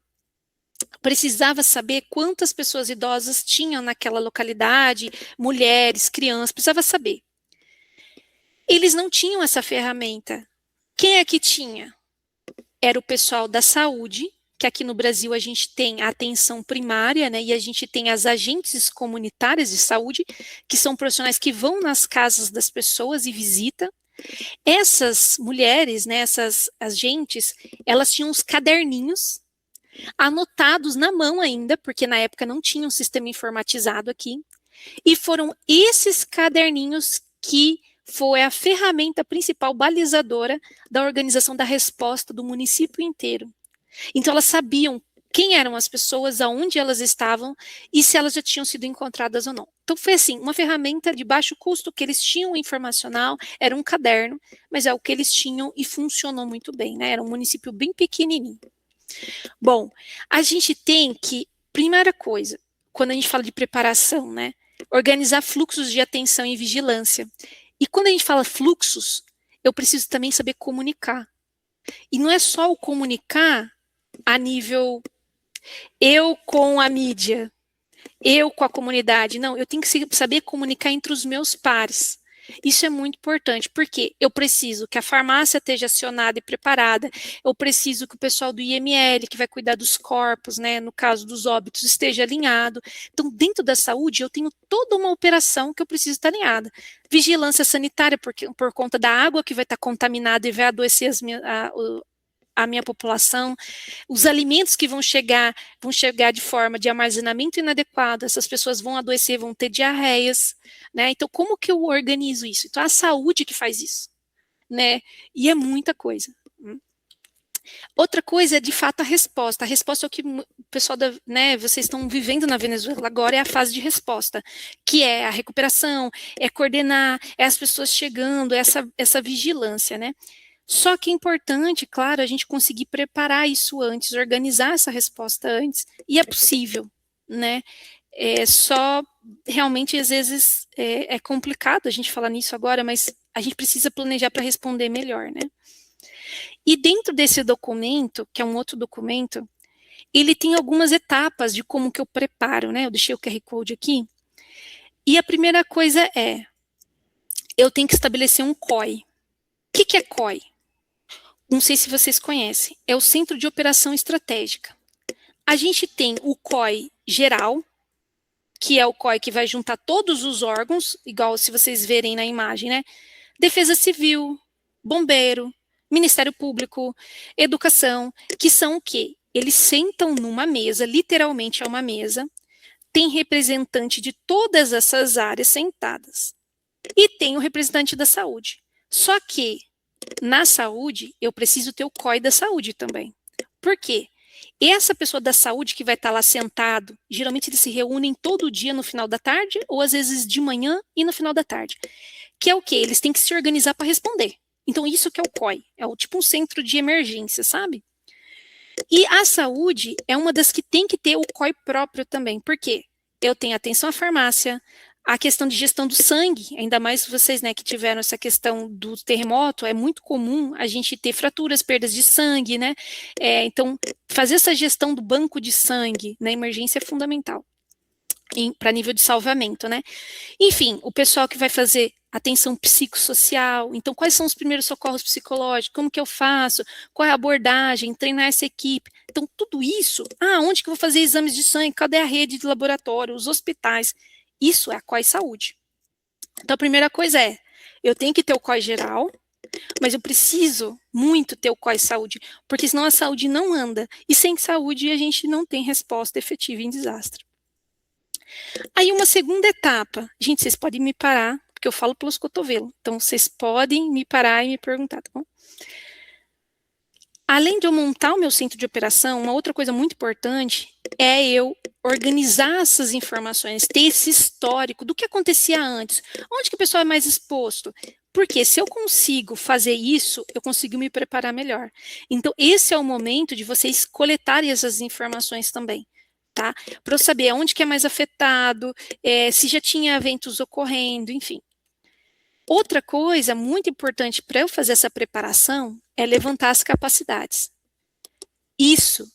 precisava saber quantas pessoas idosas tinham naquela localidade, mulheres, crianças, precisava saber. Eles não tinham essa ferramenta. Quem é que tinha? Era o pessoal da saúde que aqui no Brasil a gente tem a atenção primária, né, e a gente tem as agentes comunitárias de saúde, que são profissionais que vão nas casas das pessoas e visitam. Essas mulheres, né, essas agentes, elas tinham os caderninhos anotados na mão ainda, porque na época não tinha um sistema informatizado aqui, e foram esses caderninhos que foi a ferramenta principal balizadora da organização da resposta do município inteiro. Então elas sabiam quem eram as pessoas, aonde elas estavam e se elas já tinham sido encontradas ou não. Então foi assim, uma ferramenta de baixo custo que eles tinham informacional, era um caderno, mas é o que eles tinham e funcionou muito bem, né? Era um município bem pequenininho. Bom, a gente tem que, primeira coisa, quando a gente fala de preparação, né? Organizar fluxos de atenção e vigilância. E quando a gente fala fluxos, eu preciso também saber comunicar. E não é só o comunicar a nível eu com a mídia, eu com a comunidade. Não, eu tenho que saber comunicar entre os meus pares. Isso é muito importante, porque eu preciso que a farmácia esteja acionada e preparada, eu preciso que o pessoal do IML, que vai cuidar dos corpos, né, no caso dos óbitos, esteja alinhado. Então, dentro da saúde, eu tenho toda uma operação que eu preciso estar alinhada. Vigilância sanitária, por conta da água que vai estar contaminada e vai adoecer a minha população, os alimentos que vão chegar de forma de armazenamento inadequado, essas pessoas vão adoecer, vão ter diarreias, né? Então, como que eu organizo isso? Então, a saúde que faz isso, né? E é muita coisa. Outra coisa é, de fato, a resposta. A resposta é o que o pessoal, né, vocês estão vivendo na Venezuela agora, é a fase de resposta, que é a recuperação, é coordenar, é as pessoas chegando, é essa vigilância, né? Só que é importante, claro, a gente conseguir preparar isso antes, organizar essa resposta antes, e é possível, né? Só, realmente, às vezes, é complicado a gente falar nisso agora, mas a gente precisa planejar para responder melhor, né? E dentro desse documento, que é um outro documento, ele tem algumas etapas de como que eu preparo, né? Eu deixei o QR Code aqui. E a primeira coisa é, eu tenho que estabelecer um COI. O que é COI? Não sei se vocês conhecem, é o Centro de Operação Estratégica. A gente tem o COI geral, que é o COI que vai juntar todos os órgãos, igual se vocês verem na imagem, né? Defesa Civil, Bombeiro, Ministério Público, Educação, que são o quê? Eles sentam numa mesa, literalmente é uma mesa, tem representante de todas essas áreas sentadas. E tem o representante da saúde. Só que, na saúde, eu preciso ter o COI da saúde também. Por quê? Essa pessoa da saúde que vai estar lá sentado, geralmente eles se reúnem todo dia no final da tarde, ou às vezes de manhã e no final da tarde. Que é o quê? Eles têm que se organizar para responder. Então, isso que é o COI. É tipo um centro de emergência, sabe? E a saúde é uma das que tem que ter o COI próprio também. Por quê? Eu tenho atenção à farmácia, a questão de gestão do sangue, ainda mais vocês, né, que tiveram essa questão do terremoto, é muito comum a gente ter fraturas, perdas de sangue, né? Então, fazer essa gestão do banco de sangue na emergência é fundamental para nível de salvamento, né? Enfim, o pessoal que vai fazer atenção psicossocial, então quais são os primeiros socorros psicológicos, como que eu faço, qual é a abordagem, treinar essa equipe, então tudo isso, onde que eu vou fazer exames de sangue, cadê a rede de laboratório, os hospitais, isso é a COI Saúde. Então a primeira coisa é, eu tenho que ter o COI geral, mas eu preciso muito ter o COI Saúde, porque senão a saúde não anda, e sem saúde a gente não tem resposta efetiva em desastre. Aí uma segunda etapa, gente, vocês podem me parar, porque eu falo pelos cotovelos, então vocês podem me parar e me perguntar, tá bom? Além de eu montar o meu centro de operação, uma outra coisa muito importante é eu organizar essas informações, ter esse histórico do que acontecia antes, onde que o pessoal é mais exposto, porque se eu consigo fazer isso, eu consigo me preparar melhor. Então, esse é o momento de vocês coletarem essas informações também. Tá? Para eu saber onde que é mais afetado, se já tinha eventos ocorrendo, enfim. Outra coisa muito importante para eu fazer essa preparação é levantar as capacidades. Isso,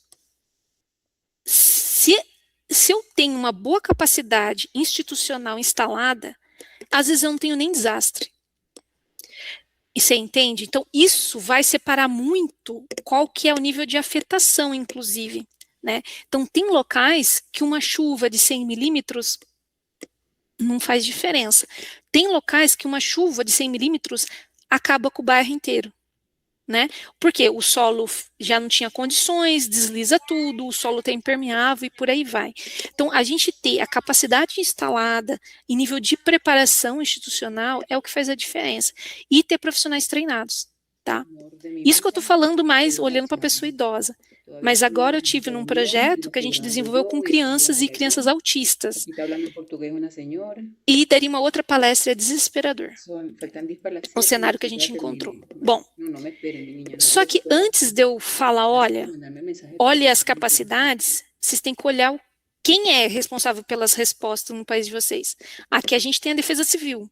se eu tenho uma boa capacidade institucional instalada, às vezes eu não tenho nem desastre. E você entende? Então, isso vai separar muito qual que é o nível de afetação, inclusive, né? Então, tem locais que uma chuva de 100 milímetros não faz diferença. Tem locais que uma chuva de 100 milímetros acaba com o bairro inteiro, né? Porque o solo já não tinha condições, desliza tudo, o solo está impermeável e por aí vai. Então, a gente ter a capacidade instalada em nível de preparação institucional é o que faz a diferença. E ter profissionais treinados, tá? Isso que eu estou falando mais olhando para a pessoa idosa. Mas agora eu tive num projeto que a gente desenvolveu com crianças e crianças autistas. E daria uma outra palestra, é desesperador. O cenário que a gente encontrou. Bom, só que antes de eu falar, olha as capacidades, vocês têm que olhar quem é responsável pelas respostas no país de vocês. Aqui a gente tem a Defesa Civil.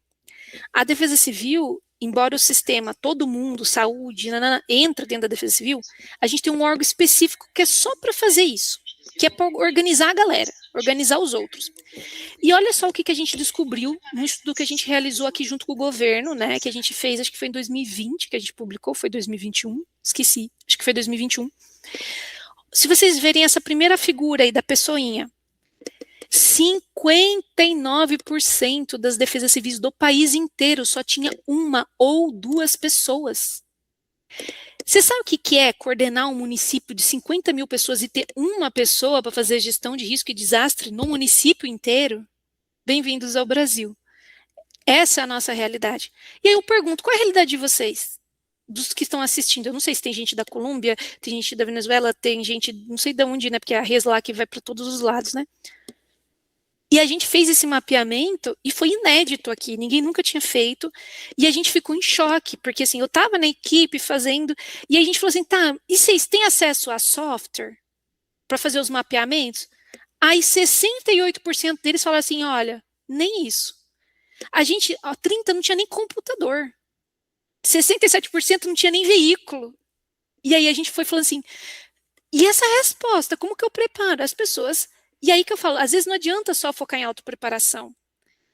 A Defesa Civil, embora o sistema, todo mundo, saúde, entra dentro da Defesa Civil, a gente tem um órgão específico que é só para fazer isso, que é para organizar a galera, organizar os outros. E olha só o que a gente descobriu no estudo que a gente realizou aqui junto com o governo, né, que a gente fez, acho que foi em 2020, que a gente publicou, foi 2021, esqueci, acho que foi 2021. Se vocês verem essa primeira figura aí da pessoinha, 59% das defesas civis do país inteiro só tinha uma ou duas pessoas. Você sabe o que é coordenar um município de 50 mil pessoas e ter uma pessoa para fazer gestão de risco e desastre no município inteiro? Bem-vindos ao Brasil. Essa é a nossa realidade. E aí eu pergunto, qual é a realidade de vocês? Dos que estão assistindo. Eu não sei se tem gente da Colômbia, tem gente da Venezuela, tem gente, não sei de onde, né? Porque é a res lá que vai para todos os lados, né? E a gente fez esse mapeamento e foi inédito aqui, ninguém nunca tinha feito, e a gente ficou em choque, porque assim, eu estava na equipe fazendo, e aí a gente falou assim, tá, e vocês têm acesso a software para fazer os mapeamentos? Aí 68% deles falaram assim, olha, nem isso. A gente, 30% não tinha nem computador, 67% não tinha nem veículo. E aí a gente foi falando assim, e essa resposta, como que eu preparo as pessoas? E aí que eu falo, às vezes não adianta só focar em autopreparação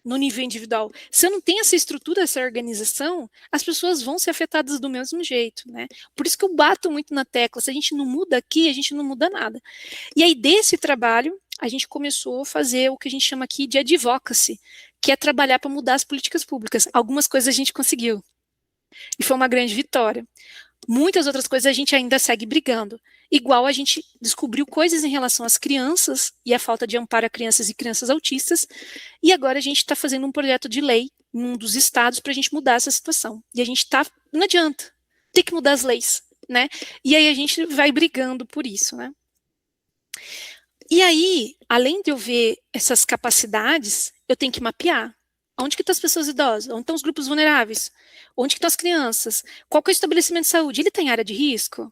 no nível individual. Se eu não tenho essa estrutura, essa organização, as pessoas vão ser afetadas do mesmo jeito, né? Por isso que eu bato muito na tecla, se a gente não muda aqui, a gente não muda nada. E aí desse trabalho, a gente começou a fazer o que a gente chama aqui de advocacy, que é trabalhar para mudar as políticas públicas. Algumas coisas a gente conseguiu. E foi uma grande vitória. Muitas outras coisas a gente ainda segue brigando. Igual a gente descobriu coisas em relação às crianças e a falta de amparo a crianças e crianças autistas, e agora a gente está fazendo um projeto de lei em um dos estados para a gente mudar essa situação. E a gente está, não adianta, tem que mudar as leis, né? E aí a gente vai brigando por isso, né? E aí, além de eu ver essas capacidades, eu tenho que mapear. Onde que estão as pessoas idosas? Onde estão os grupos vulneráveis? Onde que estão as crianças? Qual que é o estabelecimento de saúde? Ele tem área de risco?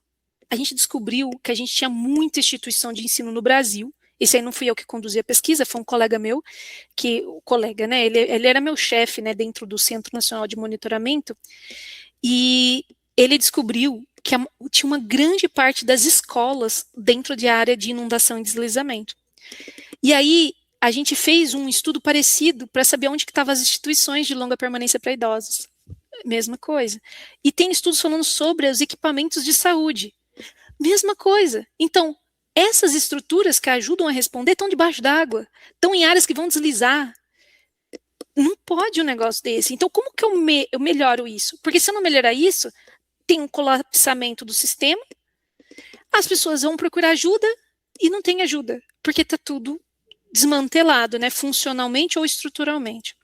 A gente descobriu que a gente tinha muita instituição de ensino no Brasil. Esse aí não fui eu que conduzi a pesquisa, foi um colega meu, o colega, né, ele era meu chefe, né, dentro do Centro Nacional de Monitoramento, e ele descobriu que tinha uma grande parte das escolas dentro de área de inundação e deslizamento. E aí, a gente fez um estudo parecido para saber onde que estavam as instituições de longa permanência para idosos. Mesma coisa. E tem estudos falando sobre os equipamentos de saúde. Mesma coisa. Então, essas estruturas que ajudam a responder estão debaixo d'água, estão em áreas que vão deslizar. Não pode um negócio desse. Então, como que eu melhoro isso? Porque se eu não melhorar isso, tem um colapsamento do sistema, as pessoas vão procurar ajuda e não tem ajuda, porque está tudo desmantelado, né, funcionalmente ou estruturalmente.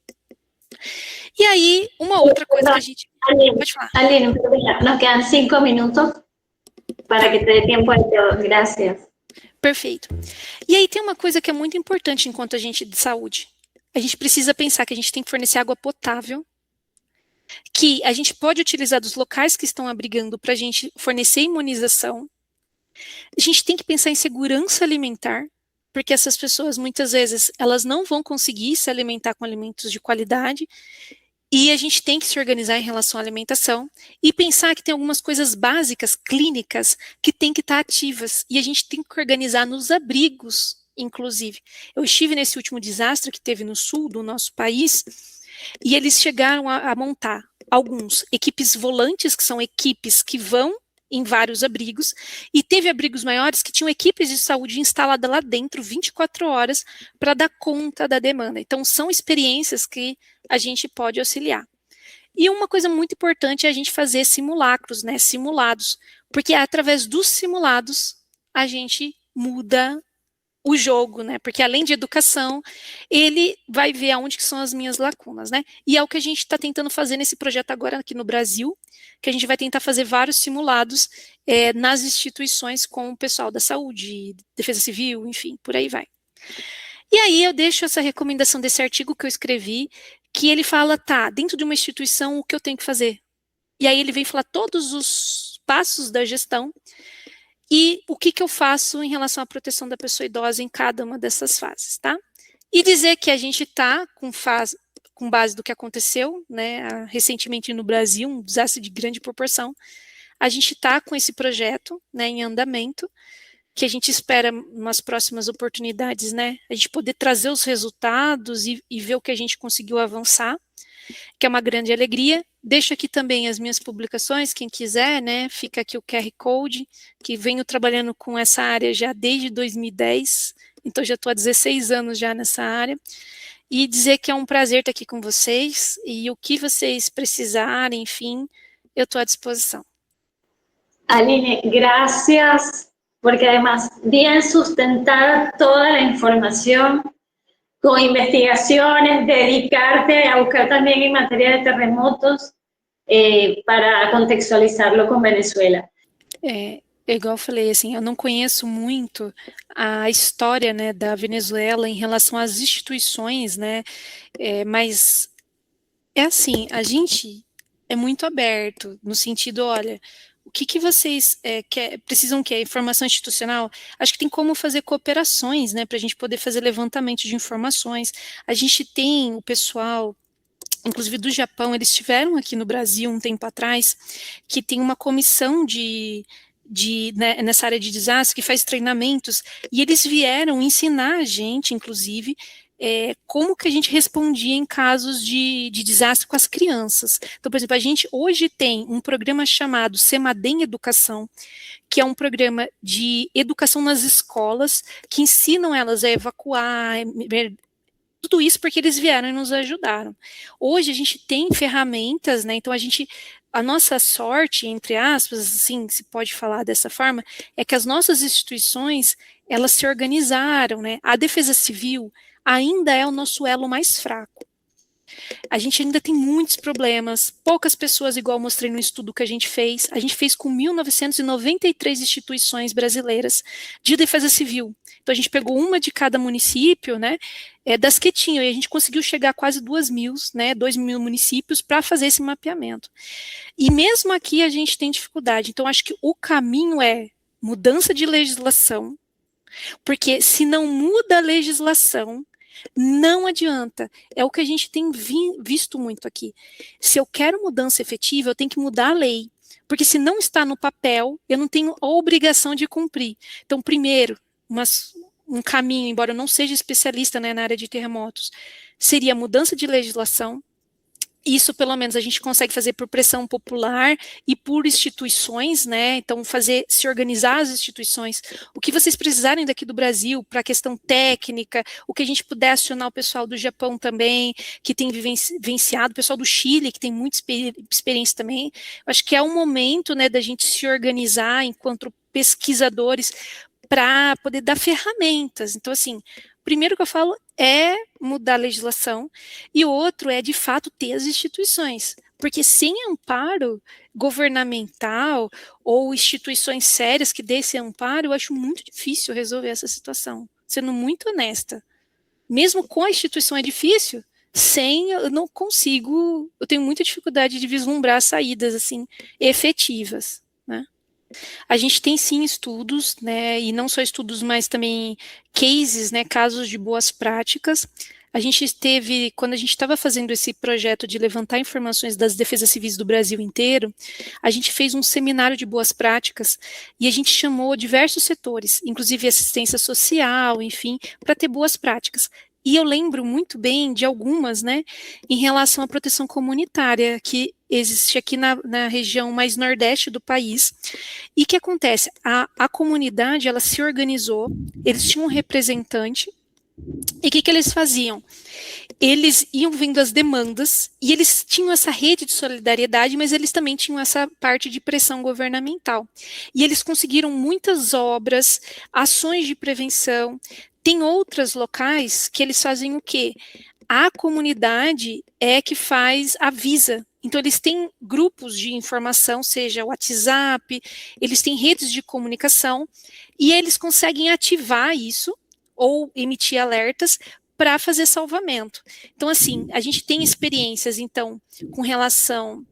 E aí, uma outra coisa que a gente... Pode falar. Aline, nos quedan 5 minutos para que te dê tempo aí. Gracias. Perfeito. E aí tem uma coisa que é muito importante enquanto a gente de saúde. A gente precisa pensar que a gente tem que fornecer água potável, que a gente pode utilizar dos locais que estão abrigando para a gente fornecer imunização. A gente tem que pensar em segurança alimentar, porque essas pessoas, muitas vezes, elas não vão conseguir se alimentar com alimentos de qualidade, e a gente tem que se organizar em relação à alimentação e pensar que tem algumas coisas básicas, clínicas, que tem que estar ativas, e a gente tem que organizar nos abrigos, inclusive. Eu estive nesse último desastre que teve no sul do nosso país, E eles chegaram a montar alguns equipes volantes, que são equipes que vão em vários abrigos, e teve abrigos maiores que tinham equipes de saúde instaladas lá dentro 24 horas para dar conta da demanda. Então, são experiências que a gente pode auxiliar. E uma coisa muito importante é a gente fazer simulacros, né, simulados, porque através dos simulados a gente muda o jogo, né? Porque além de educação, ele vai ver aonde que são as minhas lacunas, né? E é o que a gente está tentando fazer nesse projeto agora aqui no Brasil, que a gente vai tentar fazer vários simulados nas instituições com o pessoal da saúde, defesa civil, enfim, por aí vai. E aí eu deixo essa recomendação desse artigo que eu escrevi, que ele fala, tá, dentro de uma instituição, o que eu tenho que fazer? E aí ele vem falar todos os passos da gestão, e o que eu faço em relação à proteção da pessoa idosa em cada uma dessas fases, tá? E dizer que a gente está com base do que aconteceu, né, recentemente no Brasil, um desastre de grande proporção, a gente está com esse projeto, né, em andamento, que a gente espera nas próximas oportunidades, né, a gente poder trazer os resultados e ver o que a gente conseguiu avançar, que é uma grande alegria. Deixo aqui também as minhas publicações, quem quiser, né, fica aqui o QR Code, que venho trabalhando com essa área já desde 2010, então já estou há 16 anos já nessa área, e dizer que é um prazer estar aqui com vocês, e o que vocês precisarem, enfim, eu estou à disposição. Aline, gracias, porque además bien sustentada toda la información, con investigaciones, dedicarte a buscar también en materia de terremotos para contextualizarlo con Venezuela. Igual eu falei, assim, eu não conheço muito a história, né, da Venezuela em relação às instituições, né, mas é assim, a gente é muito aberto, no sentido, olha, o que vocês precisam que é informação institucional? Acho que tem como fazer cooperações, né, para a gente poder fazer levantamento de informações. A gente tem o pessoal, inclusive do Japão, eles estiveram aqui no Brasil um tempo atrás, que tem uma comissão né, nessa área de desastre, que faz treinamentos, e eles vieram ensinar a gente, inclusive, como que a gente respondia em casos de desastre com as crianças. Então, por exemplo, a gente hoje tem um programa chamado Semadem Educação, que é um programa de educação nas escolas, que ensinam elas a evacuar, tudo isso porque eles vieram e nos ajudaram. Hoje a gente tem ferramentas, né, então a nossa sorte, entre aspas, assim, se pode falar dessa forma, é que as nossas instituições, elas se organizaram, né, a Defesa Civil ainda é o nosso elo mais fraco. A gente ainda tem muitos problemas, poucas pessoas, igual eu mostrei no estudo que a gente fez com 1993 instituições brasileiras de defesa civil. Então a gente pegou uma de cada município, né, das que tinham, e a gente conseguiu chegar a quase 2.000, né, 2.000 municípios para fazer esse mapeamento. E mesmo aqui a gente tem dificuldade, então acho que o caminho é mudança de legislação, porque se não muda a legislação, não adianta, é o que a gente tem visto muito aqui. Se eu quero mudança efetiva, eu tenho que mudar a lei, porque se não está no papel, eu não tenho a obrigação de cumprir. Então, primeiro, um caminho, embora eu não seja especialista, né, na área de terremotos, seria a mudança de legislação. Isso, pelo menos, a gente consegue fazer por pressão popular e por instituições, né? Então, se organizar as instituições. O que vocês precisarem daqui do Brasil para a questão técnica, o que a gente puder acionar o pessoal do Japão também, que tem vivenciado, o pessoal do Chile, que tem muita experiência também. Acho que é um momento, né, da gente se organizar enquanto pesquisadores para poder dar ferramentas. Então, assim, primeiro que eu falo é mudar a legislação, e o outro é, de fato, ter as instituições. Porque sem amparo governamental ou instituições sérias que dê esse amparo, eu acho muito difícil resolver essa situação, sendo muito honesta. Mesmo com a instituição é difícil, sem eu não consigo, eu tenho muita dificuldade de vislumbrar saídas assim efetivas, né? A gente tem sim estudos, né, e não só estudos, mas também cases, né, casos de boas práticas. A gente teve, quando a gente estava fazendo esse projeto de levantar informações das defesas civis do Brasil inteiro, a gente fez um seminário de boas práticas e a gente chamou diversos setores, inclusive assistência social, enfim, para ter boas práticas. E eu lembro muito bem de algumas, né, em relação à proteção comunitária, que existe aqui na região mais nordeste do país. E o que acontece? A comunidade, ela se organizou, eles tinham um representante, e o que eles faziam? Eles iam vendo as demandas, e eles tinham essa rede de solidariedade, mas eles também tinham essa parte de pressão governamental. E eles conseguiram muitas obras, ações de prevenção. Tem outros locais que eles fazem o quê? A comunidade é que avisa. Então, eles têm grupos de informação, seja WhatsApp, eles têm redes de comunicação, e eles conseguem ativar isso, ou emitir alertas, para fazer salvamento. Então, assim, a gente tem experiências, então, com relação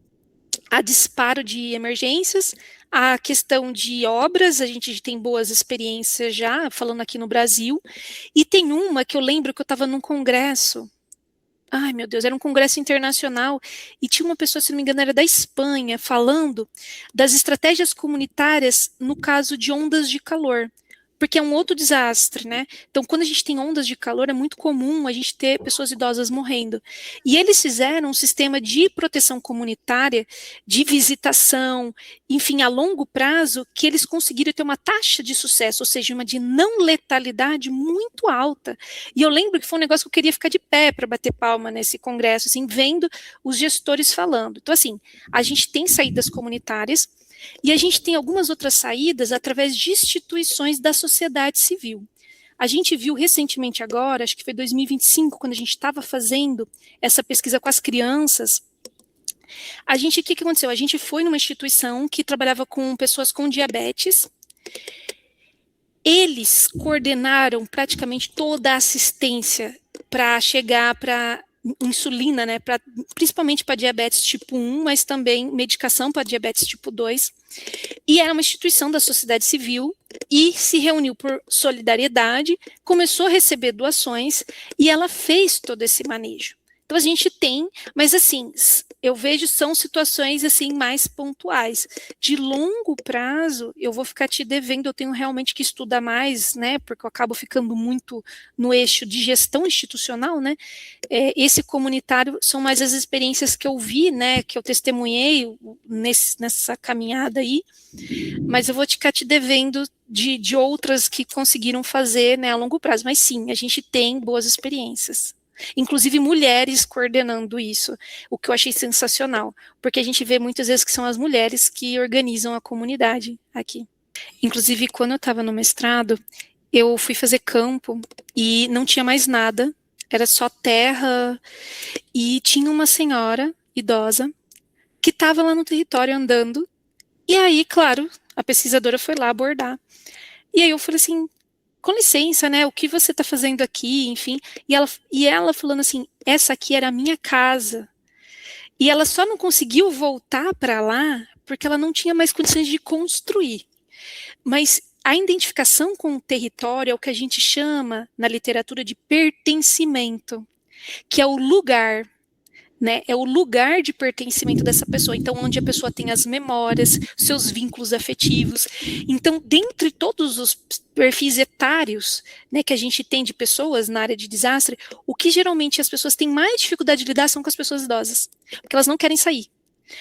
a disparo de emergências, a questão de obras, a gente tem boas experiências já, falando aqui no Brasil, e tem uma que eu lembro que eu estava num congresso, ai meu Deus, era um congresso internacional, e tinha uma pessoa, se não me engano, era da Espanha, falando das estratégias comunitárias no caso de ondas de calor, porque é um outro desastre, né? Então, quando a gente tem ondas de calor, é muito comum a gente ter pessoas idosas morrendo. E eles fizeram um sistema de proteção comunitária, de visitação, enfim, a longo prazo, que eles conseguiram ter uma taxa de sucesso, ou seja, uma de não letalidade muito alta. E eu lembro que foi um negócio que eu queria ficar de pé para bater palma nesse congresso, assim, vendo os gestores falando. Então, assim, a gente tem saídas comunitárias, e a gente tem algumas outras saídas através de instituições da sociedade civil. A gente viu recentemente agora, acho que foi 2025, quando a gente estava fazendo essa pesquisa com as crianças, o que aconteceu? A gente foi numa instituição que trabalhava com pessoas com diabetes. Eles coordenaram praticamente toda a assistência para chegar para insulina, né, principalmente para diabetes tipo 1, mas também medicação para diabetes tipo 2, e era uma instituição da sociedade civil, e se reuniu por solidariedade, começou a receber doações, e ela fez todo esse manejo. Então a gente tem, mas assim, eu vejo são situações assim mais pontuais. De longo prazo, eu vou ficar te devendo, eu tenho realmente que estudar mais, né, porque eu acabo ficando muito no eixo de gestão institucional, né, esse comunitário são mais as experiências que eu vi, né, que eu testemunhei nessa caminhada aí, mas eu vou ficar te devendo de outras que conseguiram fazer, né, a longo prazo, mas sim, a gente tem boas experiências. Inclusive mulheres coordenando isso, o que eu achei sensacional, porque a gente vê muitas vezes que são as mulheres que organizam a comunidade aqui. Inclusive, quando eu estava no mestrado, eu fui fazer campo e não tinha mais nada, era só terra, e tinha uma senhora idosa que estava lá no território andando, e aí, claro, a pesquisadora foi lá abordar. E aí eu falei assim, com licença, né, o que você está fazendo aqui, enfim, e ela falando assim, essa aqui era a minha casa, e ela só não conseguiu voltar para lá, porque ela não tinha mais condições de construir, mas a identificação com o território é o que a gente chama, na literatura, de pertencimento, que é o lugar, né, é o lugar de pertencimento dessa pessoa, então onde a pessoa tem as memórias, seus vínculos afetivos. Então, dentre todos os perfis etários, né, que a gente tem de pessoas na área de desastre, o que geralmente as pessoas têm mais dificuldade de lidar são com as pessoas idosas, porque elas não querem sair.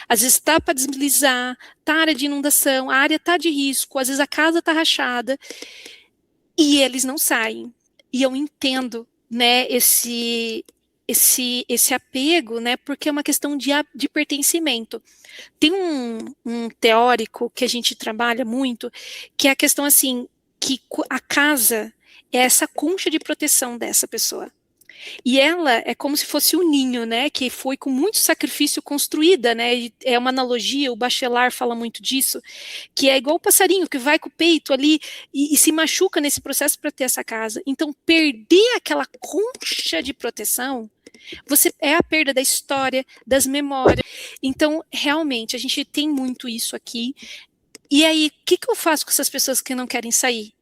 Às vezes está para deslizar, está área de inundação, a área está de risco, às vezes a casa está rachada, e eles não saem. E eu entendo, né, esse apego, né, porque é uma questão de pertencimento. Tem um teórico que a gente trabalha muito, que é a questão assim, que a casa é essa concha de proteção dessa pessoa. E ela é como se fosse um ninho, né, que foi com muito sacrifício construída, né, é uma analogia, o Bachelard fala muito disso, que é igual o passarinho que vai com o peito ali e se machuca nesse processo para ter essa casa. Então, perder aquela concha de proteção, é a perda da história, das memórias. Então, realmente, a gente tem muito isso aqui. E aí, o que eu faço com essas pessoas que não querem sair?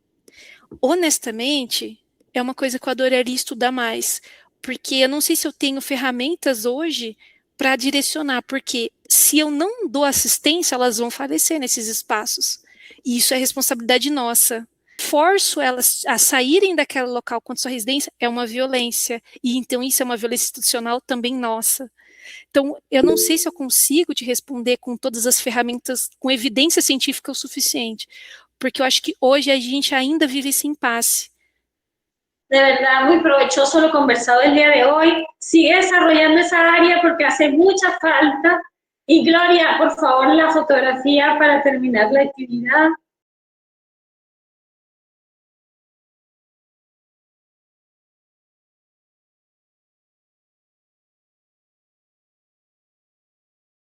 Honestamente, é uma coisa que eu adoraria estudar mais, porque eu não sei se eu tenho ferramentas hoje para direcionar, porque se eu não dou assistência, elas vão falecer nesses espaços. E isso é responsabilidade nossa, forço elas a saírem daquele local com sua residência, é uma violência. E então isso é uma violência institucional também nossa. Então, eu não sei se eu consigo te responder com todas as ferramentas, com evidência científica o suficiente, porque eu acho que hoje a gente ainda vive esse impasse. De verdad, muy provechoso lo conversado el día de hoy. Sigue desarrollando esa área porque hace mucha falta. Y Gloria, por favor, la fotografía para terminar la actividad.